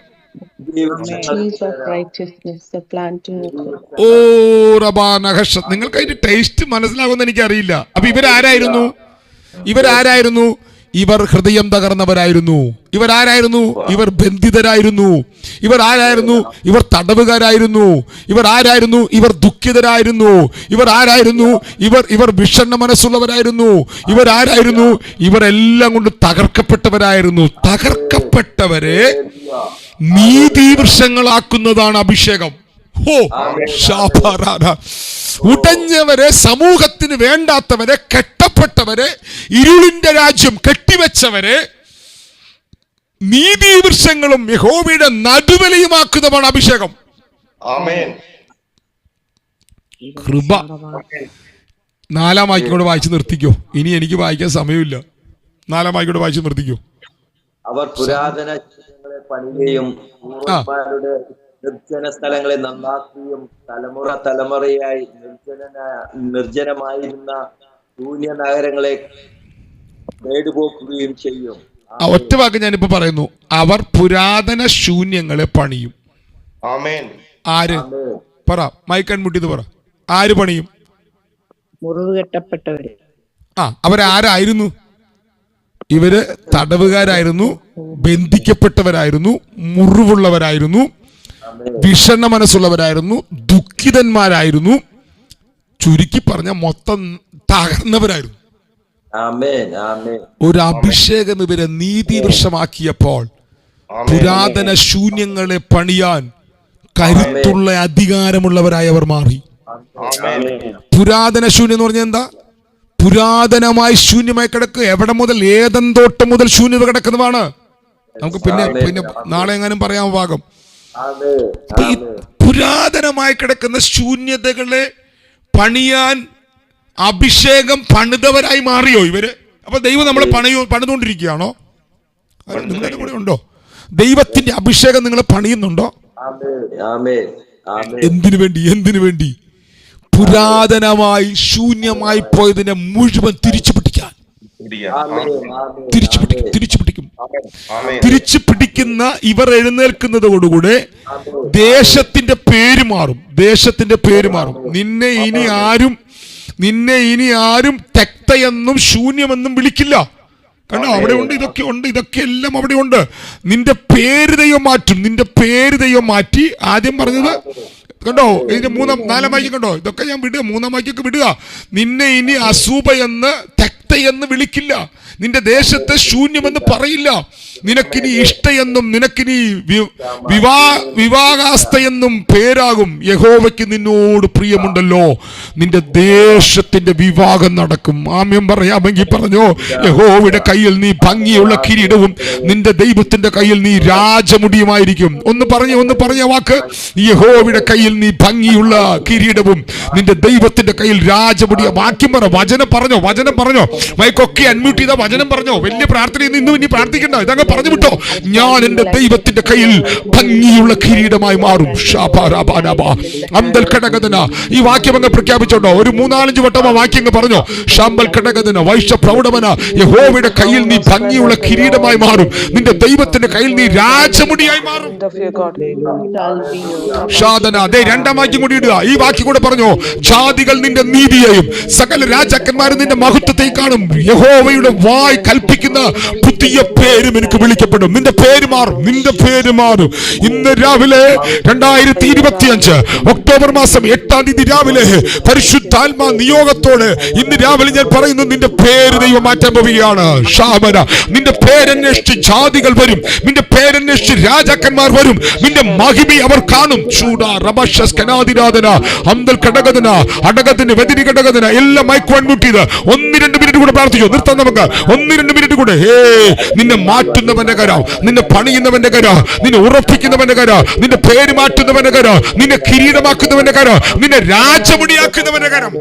നിങ്ങൾക്ക് അതിന്റെ ടേസ്റ്റ് മനസ്സിലാകുമെന്ന് എനിക്കറിയില്ല. അപ്പൊ ഇവരാരായിരുന്നു? ഇവർ ഹൃദയം തകർന്നവരായിരുന്നു. ഇവരാരായിരുന്നു? ഇവർ ബന്ധിതരായിരുന്നു. ഇവരാരായിരുന്നു? ഇവർ തടവുകാരായിരുന്നു. ഇവരാരായിരുന്നു? ഇവർ ദുഃഖിതരായിരുന്നു. ഇവരാരായിരുന്നു? ഇവർ വിഷണ്ണ മനസ്സുള്ളവരായിരുന്നു. ഇവരാരായിരുന്നു? ഇവരെല്ലാം കൊണ്ട് തകർക്കപ്പെട്ടവരായിരുന്നു. തകർക്കപ്പെട്ടവരെ നീതിവൃക്ഷങ്ങളാക്കുന്നതാണ് അഭിഷേകം. ഉടഞ്ഞവരെ, സമൂഹത്തിന് വേണ്ടാത്തവരെ, കെട്ടപ്പെട്ടവരെ, ഇരുളിന്റെ രാജ്യം കെട്ടിവെച്ചവരെ നീതിവൃക്ഷങ്ങളും യഹോവയുടെ നടുവലയുമാക്കുന്നതാണ് അഭിഷേകം. ആമേൻ. കൃപ. 4-ാം വാക്യോടെ വായിച്ചു നിർത്തിക്കോ, ഇനി എനിക്ക് വായിക്കാൻ സമയമില്ല. 4-ാം വാക്യോടെ വായിച്ചു നിർത്തിക്കോ. അവർ പുരാതന ശൂന്യങ്ങളെ പണിയുകയും പൂർവ്വന്മാരുടെ നിർജ്ജന സ്ഥലങ്ങളെ നന്നാക്കുകയും തലമുറ തലമുറയായി നിർജ്ജനമായിരുന്ന ശൂന്യ നഗരങ്ങളെ നേടുപോക്കുകയും ചെയ്യും. ഒറ്റ വാക്ക് ഞാനിപ്പോ പറയുന്നു, അവർ പുരാതന ശൂന്യങ്ങളെ പണിയും. ആമേൻ. ആര്? പറ, മൈക്ക് അൺമ്യൂട്ട് പറ. ആര് പണിയും? മുറിവ് കെട്ടപ്പെട്ടവര്. അവരാരായിരുന്നു? ഇവര് തടവുകാരായിരുന്നു, ബന്ധിക്കപ്പെട്ടവരായിരുന്നു, മുറിവുള്ളവരായിരുന്നു, വിഷണ്ണ മനസ്സുള്ളവരായിരുന്നു, ദുഃഖിതന്മാരായിരുന്നു. ചുരുക്കി പറഞ്ഞ മൊത്തം തകർന്നവരായിരുന്നു. ഒരു അഭിഷേകം ഇവരെ നീതിവൃക്ഷമാക്കിയപ്പോൾ പുരാതന ശൂന്യങ്ങളെ പണിയാൻ കരുത്തുള്ള അധികാരമുള്ളവരായി അവർ മാറി. പുരാതന ശൂന്യം എന്ന് പറഞ്ഞാൽ എന്താ? പുരാതനമായി ശൂന്യമായി കിടക്കുക. എവിടെ മുതൽ? ഏദൻ തോട്ടം മുതൽ ശൂന്യത കിടക്കുന്നതാണ്. നമുക്ക് പിന്നെ നാളെ എങ്ങാനും പറയാൻ ഭാഗം. ഈ പുരാതനമായി കിടക്കുന്ന ശൂന്യതകളെ പണിയാൻ അഭിഷേകം പണിതവരായി മാറിയോ ഇവര്? അപ്പൊ ദൈവം നമ്മളെ പണിതുകൊണ്ടിരിക്കുകയാണോ? നിങ്ങളുടെ കൂടെ ഉണ്ടോ? ദൈവത്തിന്റെ അഭിഷേകം നിങ്ങളെ പണിയുന്നുണ്ടോ? എന്തിനു വേണ്ടി? എന്തിനു വേണ്ടി? പുരാതനമായി ശൂന്യമായി പോയതിനെ മുഴുവൻ തിരിച്ചു പിടിക്കാൻ. തിരിച്ചു പിടിക്കുന്ന ഇവർ എഴുന്നേൽക്കുന്നതോടുകൂടെ ദേശത്തിന്റെ പേര് മാറും. ദേശത്തിന്റെ പേര് മാറും. നിന്നെ ഇനി ആരും തെക്തയെന്നും ശൂന്യമെന്നും വിളിക്കില്ല. കണ്ടോ, അവിടെ ഉണ്ട്, ഇതൊക്കെ ഉണ്ട്, ഇതൊക്കെ എല്ലാം അവിടെ ഉണ്ട്. നിന്റെ പേര് ദൈവം മാറ്റും. നിന്റെ പേര് ദൈവം മാറ്റി. ആദ്യം പറഞ്ഞത് കണ്ടോ, ഇതിന്റെ 3-4 വാക്യം കണ്ടോ, ഇതൊക്കെ ഞാൻ വിടുക, 3-ാം വാക്യമൊക്കെ വിടുക. നിന്നെ ഇനി അസൂബയെന്ന് തെക്തയെന്ന് വിളിക്കില്ല. നിന്റെ ദേശത്തെ ശൂന്യമെന്ന് പറയില്ല. നിനക്കിനി ഇഷ്ടയെന്നും നിനക്കിനി വിവാഹാസ്ഥയെന്നും പേരാകും. യഹോവയ്ക്ക് നിന്നോട് പ്രിയമുണ്ടല്ലോ. നിന്റെ ദേശത്തിന്റെ വിവാഹം നടക്കും. ആമേൻ പറയാമെങ്കിൽ പറഞ്ഞോ. യഹോവയുടെ കയ്യിൽ നീ ഭംഗിയുള്ള കിരീടവും നിന്റെ ദൈവത്തിന്റെ കയ്യിൽ നീ രാജമുടിയുമായിരിക്കും. ഒന്ന് പറഞ്ഞ വാക്ക്. യഹോവയുടെ കയ്യിൽ നീ ഭംഗിയുള്ള കിരീടവും നിന്റെ ദൈവത്തിന്റെ കയ്യിൽ രാജമുടിയ. വാക്യം പറ, വചനം പറഞ്ഞോ. മൈക്കൊക്കെ അൺമ്യൂട്ട് ചെയ്ത വചനം പറഞ്ഞോ. വലിയ പ്രാർത്ഥന ഇന്നും ഇനി പ്രാർത്ഥിക്കണ്ട, ഇതങ്ങ് പറഞ്ഞു വിട്ടോ. ഞാൻ എന്റെ ദൈവത്തിന്റെ കയ്യിൽ ഭംഗിയുള്ള കിരീടമായി മാറും. അന്തൽ ഘടകതന. ഈ വാക്യം അങ്ങ് പ്രഖ്യാപിച്ചോണ്ടോ. ഒരു 3-4 വട്ടം ആ വാക്യം പറഞ്ഞോ. ഷാമ്പൽ ഘടകതന വൈശ്യ പ്രൗഢമന. യഹോവയുടെ കയ്യിൽ നീ ഭംഗിയുള്ള കിരീടമായി മാറും. നിന്റെ ദൈവത്തിന്റെ കയ്യിൽ നീ രാജമുടിയായി മാറും. ഷാദന. അതേ 2-ാം വാക്യം കൂടി ഇടുക. ഈ വാക്യം കൂടെ പറഞ്ഞോ. ജാതികൾ നിന്റെ നീതിയെയും സകല രാജാക്കന്മാരും നിന്റെ മഹത്വത്തെ കാണും. യഹോവയുടെ വായ് കൽപ്പിക്കുന്ന പുതിയ പേരും എനിക്ക് വിളിക്കപ്പെടും. നിന്റെ പേര് മാറും. ഇന്ന് രാവിലെ 2025 ഒക്ടോബർ മാസം 8-ാം തീയതി രാവിലെ പരിശുദ്ധാത്മാ നിയോഗത്തോടെ ഇന്ന് രാവിലെ ഞാൻ പറയുന്നു, നിന്റെ പേര് ദൈവം മാറ്റാൻ പോവുകയാണ്. ഷാമന. നിന്റെ പേരന്വേഷിച്ച് ജാതികൾ വരും. നിന്റെ പേരന്വേഷിച്ച് രാജാക്കന്മാർ വരും. നിന്റെ മഹിമ അവർ കാണും. എല്ലാം മൈക്വാൻമുട്ടിയത് 1-2 മിനിറ്റ് കൂടെ പ്രാർത്ഥിച്ചു. നിർത്താൻ നമുക്ക് 1-2 മിനിറ്റ് കൂടെ. നിന്നെ മാറ്റുന്നവന്റെ കര, നിന്നെ പണിയുന്നവന്റെ കര, നിന്നെ ഉറപ്പിക്കുന്നവന്റെ കര, നിന്റെ പേര് മാറ്റുന്നവന്റെ കര, നിന്നെ കിരീടമാക്കുന്നവന്റെ കര, നിന്നെ രാജമുടിയാക്കുന്നവന്റെ കരം.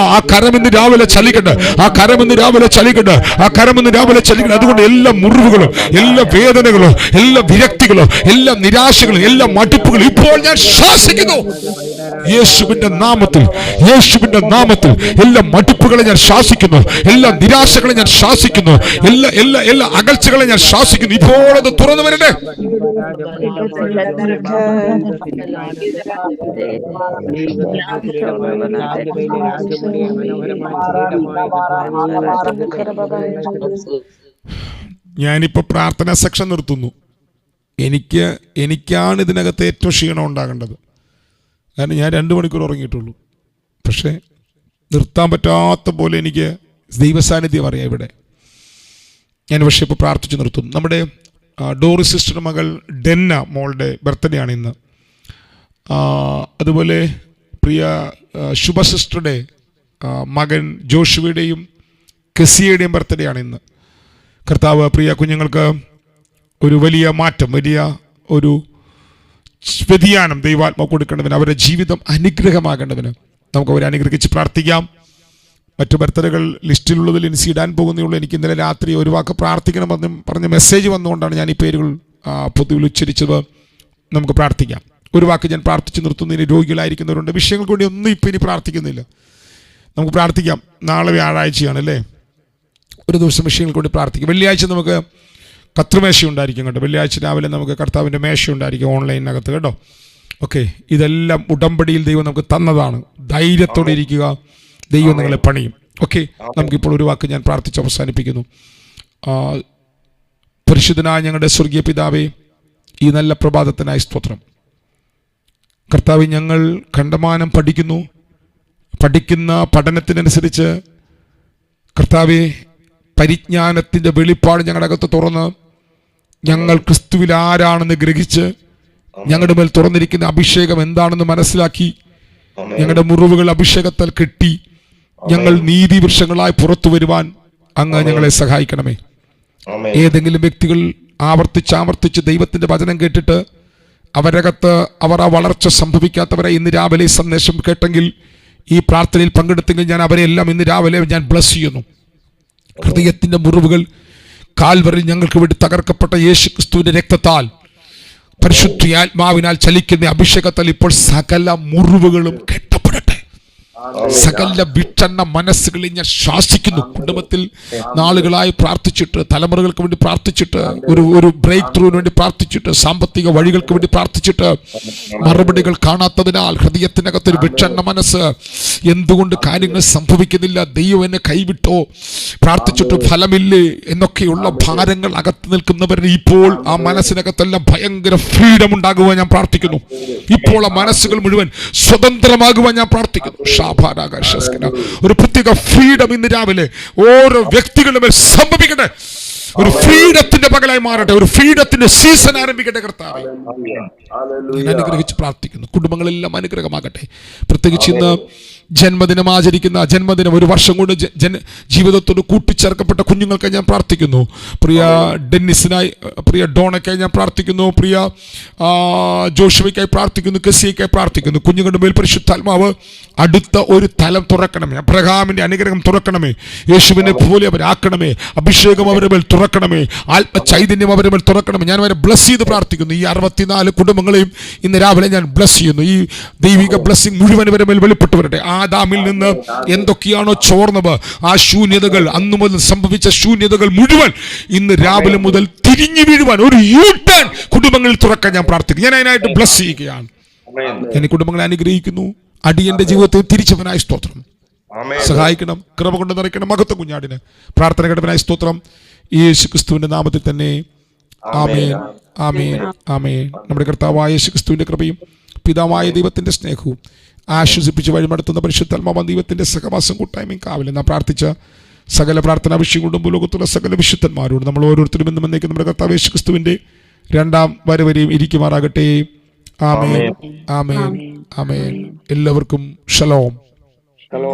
ആ കരമെന്ന് രാവിലെ ചലിക്കട്ടെ. അതുകൊണ്ട് എല്ലാ മുറിവുകളും, എല്ലാ വേദനകളും, എല്ലാ വിരക്തികളും, എല്ലാ നിരാശകളും, എല്ലാ മടുപ്പുകളും ഇപ്പോൾ ഞാൻ ശാസിക്കുന്നു യേശുവിന്റെ നാമത്തിൽ. എല്ലാ മടുപ്പുകളെ ഞാൻ ശാസിക്കുന്നു. എല്ലാ നിരാശകളെ ഞാൻ ശാസിക്കുന്നു. എല്ലാ അകൽച്ചകളെ ഞാൻ ശാസിക്കുന്നു. ഇപ്പോൾ അത് തുറന്നു വരട്ടെ. ഞാനിപ്പോ പ്രാർത്ഥനാ സെക്ഷൻ നിർത്തുന്നു. എനിക്കാണ് ഇതിനകത്ത് ഏറ്റവും ക്ഷീണം ഉണ്ടാകേണ്ടത്. കാരണം ഞാൻ 2 മണിക്കൂർ ഉറങ്ങിയിട്ടുള്ളൂ. പക്ഷേ നിർത്താൻ പറ്റാത്ത പോലെ എനിക്ക് ദൈവസാന്നിധ്യം അറിയാം ഇവിടെ. ഞാൻ പക്ഷേ ഇപ്പോൾ പ്രാർത്ഥിച്ചു നിർത്തും. നമ്മുടെ ഡോറി സിസ്റ്ററുടെ മകൾ ഡെന്ന മോളുടെ ബർത്ത്ഡേ ആണ് ഇന്ന്. അതുപോലെ പ്രിയ ശുഭ സിസ്റ്ററുടെ മകൻ ജോഷുവയുടെയും കെസിയയുടെയും ബർത്ത്ഡേ ആണ് ഇന്ന്. കർത്താവ് പ്രിയ കുഞ്ഞുങ്ങൾക്ക് ഒരു വലിയ മാറ്റം, വലിയ ഒരു വ്യതിയാനം ദൈവാത്മാവ് കൊടുക്കേണ്ടതിന്, അവരുടെ ജീവിതം അനുഗ്രഹമാകേണ്ടതിന് നമുക്ക് അവരെ അനുഗ്രഹിച്ച് പ്രാർത്ഥിക്കാം. മറ്റു ബർത്ത്ഡേകൾ ലിസ്റ്റിലുള്ളതിൽ എനിക്ക് ഇടാൻ പോകുന്നേ. എനിക്ക് ഇന്നലെ രാത്രി ഒരു വാക്ക് പ്രാർത്ഥിക്കണം പറഞ്ഞ മെസ്സേജ് വന്നുകൊണ്ടാണ് ഞാൻ ഈ പേരുകൾ പൊതുവിൽ ഉച്ചരിച്ചത്. നമുക്ക് പ്രാർത്ഥിക്കാം. ഒരു വാക്ക് ഞാൻ പ്രാർത്ഥിച്ച് നിർത്തുന്നതിന് രോഗികളായിരിക്കുന്നവരുണ്ട്. വിഷയങ്ങൾക്ക് വേണ്ടി ഒന്നും ഇപ്പം ഇനി പ്രാർത്ഥിക്കുന്നില്ല. നമുക്ക് പ്രാർത്ഥിക്കാം. നാളെ വ്യാഴാഴ്ചയാണ് അല്ലേ? ഒരു ദിവസം വിഷയങ്ങൾക്ക് വേണ്ടി പ്രാർത്ഥിക്കാം. വെള്ളിയാഴ്ച നമുക്ക് കത്രിമേശ ഉണ്ടായിരിക്കും കേട്ടോ. വെള്ളിയാഴ്ച രാവിലെ നമുക്ക് കർത്താവിൻ്റെ മേശ ഉണ്ടായിരിക്കും ഓൺലൈനകത്ത് കേട്ടോ. ഓക്കെ, ഇതെല്ലാം ഉടമ്പടിയിൽ ദൈവം നമുക്ക് തന്നതാണ്. ധൈര്യത്തോടെ ഇരിക്കുക, ദൈവം നിങ്ങളെ പണിയും. ഓക്കെ, നമുക്കിപ്പോൾ ഒരു വാക്ക് ഞാൻ പ്രാർത്ഥിച്ച് അവസാനിപ്പിക്കുന്നു. പരിശുദ്ധനായ ഞങ്ങളുടെ സ്വർഗീയ പിതാവേ, ഈ നല്ല പ്രഭാതത്തിനായി സ്തോത്രം. കർത്താവ്, ഞങ്ങൾ കണ്ടമാനം പഠിക്കുന്ന പഠനത്തിനനുസരിച്ച് കർത്താവെ പരിജ്ഞാനത്തിൻ്റെ വെളിപ്പാട് ഞങ്ങളുടെ അകത്ത് തുറന്ന് ഞങ്ങൾ ക്രിസ്തുവിൽ ആരാണെന്ന് ഗ്രഹിച്ച് ഞങ്ങളുടെ മേൽ തുറന്നിരിക്കുന്ന അഭിഷേകം എന്താണെന്ന് മനസ്സിലാക്കി ഞങ്ങളുടെ മുറിവുകൾ അഭിഷേകത്താൽ കെട്ടി ഞങ്ങൾ നീതിവൃക്ഷങ്ങളായി പുറത്തു വരുവാൻ അങ്ങ് ഞങ്ങളെ സഹായിക്കണമേ. ഏതെങ്കിലും വ്യക്തികൾ ആവർത്തിച്ച് ദൈവത്തിൻ്റെ വചനം കേട്ടിട്ട് അവരകത്ത് അവർ ആ വളർച്ച സംഭവിക്കാത്തവരെ ഇന്ന് രാവിലെ സന്ദേശം കേട്ടെങ്കിൽ, ഈ പ്രാർത്ഥനയിൽ പങ്കെടുത്തെങ്കിൽ ഞാൻ അവരെ എല്ലാം ഇന്ന് രാവിലെ ഞാൻ ബ്ലസ് ചെയ്യുന്നു. ഹൃദയത്തിൻ്റെ മുറിവുകൾ കാൽവറിൽ ഞങ്ങൾക്ക് വേണ്ടി തകർക്കപ്പെട്ട യേശു ക്രിസ്തുവിന്റെ രക്തത്താൽ, പരിശുദ്ധാത്മാവിനാൽ ചലിക്കുന്ന അഭിഷേകത്താൽ ഇപ്പോൾ സകല മുറിവുകളും കെട്ടപ്പെടട്ടെ. സകല വിട്ടണ്ണ മനസ്സുകളിൽ ഞാൻ ശാസിക്കുന്നു. കുടുംബത്തിൽ നാളുകളായി പ്രാർത്ഥിച്ചിട്ട്, തലമുറകൾക്ക് വേണ്ടി പ്രാർത്ഥിച്ചിട്ട്, ഒരു ബ്രേക്ക് ത്രൂവിന് വേണ്ടി പ്രാർത്ഥിച്ചിട്ട്, സാമ്പത്തിക വഴികൾക്ക് വേണ്ടി പ്രാർത്ഥിച്ചിട്ട് മറുപടികൾ കാണാത്തതിനാൽ ഹൃദയത്തിനകത്തൊരു വിട്ടണ്ണ മനസ്സ്, എന്തുകൊണ്ട് കാര്യങ്ങൾ സംഭവിക്കുന്നില്ല, ദൈവം എന്നെ കൈവിട്ടോ, പ്രാർത്ഥിച്ചിട്ട് ഫലമില്ലേ എന്നൊക്കെയുള്ള ഭാരങ്ങൾ അകത്ത് നിൽക്കുന്നവരുടെ ഇപ്പോൾ ആ മനസ്സിനകത്തെല്ലാം ഭയങ്കര ഫ്രീഡം ഉണ്ടാകുവാൻ ഞാൻ പ്രാർത്ഥിക്കുന്നു. ഇപ്പോൾ ആ മനസ്സുകൾ മുഴുവൻ സ്വതന്ത്രമാകുവാൻ ഞാൻ പ്രാർത്ഥിക്കുന്നു. ഒരു പ്രത്യേക ഫ്രീഡം ഇന്ന് രാവിലെ ഓരോ വ്യക്തികളുടെ മേൽ സംഭവിക്കട്ടെ. ഒരു ഫ്രീഡത്തിന്റെ പകലായി മാറട്ടെ. ഒരു ഫ്രീഡത്തിന്റെ സീസൺ ആരംഭിക്കട്ടെ. കർത്താവേ, ഞാൻ അനുഗ്രഹിച്ച് പ്രാർത്ഥിക്കുന്നു. കുടുംബങ്ങളെല്ലാം അനുഗ്രഹമാകട്ടെ. പ്രത്യേകിച്ച് ഇന്ന് ജന്മദിനം ആചരിക്കുന്ന, ജന്മദിനം ഒരു വർഷം കൊണ്ട് ജീവിതത്തോട് കൂട്ടിച്ചേർക്കപ്പെട്ട കുഞ്ഞുങ്ങൾക്കായി ഞാൻ പ്രാർത്ഥിക്കുന്നു. പ്രിയ ഡെന്നിസിനായി, പ്രിയ ഡോണയ്ക്കായി ഞാൻ പ്രാർത്ഥിക്കുന്നു. പ്രിയ ജോഷുവയ്ക്കായി പ്രാർത്ഥിക്കുന്നു. കെസിയയ്ക്കായി പ്രാർത്ഥിക്കുന്നു. കുഞ്ഞുങ്ങളുടെ മേൽ പരിശുദ്ധാത്മാവ് അടുത്ത ഒരു തലം തുറക്കണമേ. അബ്രഹാമിന്റെ അനുഗ്രഹം തുറക്കണമേ. യേശുവിനെ പോലെ അവരാക്കണമേ. അഭിഷേകം അവരുടെ മേൽ തുറക്കണമേ. ആത്മചൈതന്യം അവരുടെ മേൽ തുറക്കണമേ. ഞാൻ അവരെ ബ്ലസ് ചെയ്ത് പ്രാർത്ഥിക്കുന്നു. ഈ 64 കുടുംബങ്ങളെയും ഇന്ന് രാവിലെ ഞാൻ ബ്ലസ് ചെയ്യുന്നു. ഈ ദൈവിക ബ്ലസ്സിംഗ് മുഴുവൻ അവരുടെ മേൽ വെളിപ്പെട്ടു വരട്ടെ. ആദാമിൽ നിന്ന് എന്തൊക്കെയാണോ ചോർന്നത്, ആ ശൂന്യതകൾ, അന്നു മുതൽ സംഭവിച്ച ശൂന്യതകൾ മുഴുവൻ ഇന്ന് രാവിലെ മുതൽ തിരിഞ്ഞു വീഴുവാൻ ഒരു യൂട്ടേൺ കുടുംബങ്ങളിൽ തുറക്കാൻ ഞാൻ പ്രാർത്ഥിക്കുന്നു. ഞാൻ അതിനായിട്ട് ബ്ലസ് ചെയ്യുകയാണ്. എന്നെ കുടുംബങ്ങളെ അനുഗ്രഹിക്കുന്നു. അടിയന്റെ ജീവിതത്തെ തിരിച്ചവനായ സ്തോത്രം. സഹായിക്കണം, കൃപ കൊണ്ട് നിറയ്ക്കണം. മഹത്വ കുഞ്ഞാടിന് പ്രാർത്ഥന കേട്ടവനായ സ്തോത്രം. യേശു ക്രിസ്തുവിന്റെ നാമത്തിൽ തന്നെ ആമേൻ, ആമേൻ, ആമേൻ. നമ്മുടെ കർത്താവായ യേശു ക്രിസ്തുവിന്റെ കൃപയും പിതാവായ ദൈവത്തിന്റെ സ്നേഹവും ആശ്വസിപ്പിച്ച് വഴിമടത്തുന്ന പരിശുദ്ധാത്മാവ് ദൈവത്തിന്റെ സഹവാസം കൂട്ടായ്മയും കാവലും നാം പ്രാർത്ഥിച്ച സകല പ്രാർത്ഥനാ വിഷയം കൊണ്ടും ലോകത്തുള്ള സകല വിശുദ്ധന്മാരോട് നമ്മൾ ഓരോരുത്തരും എന്നും എന്നേക്കും നമ്മുടെ കർത്താവ് യേശു ക്രിസ്തുവിന്റെ രണ്ടാം വരവരെയും ഇരിക്കുമാറാകട്ടെ. ആമേൻ, ആമേൻ, ആമേൻ. എല്ലാവർക്കും ഷലോം. Hello.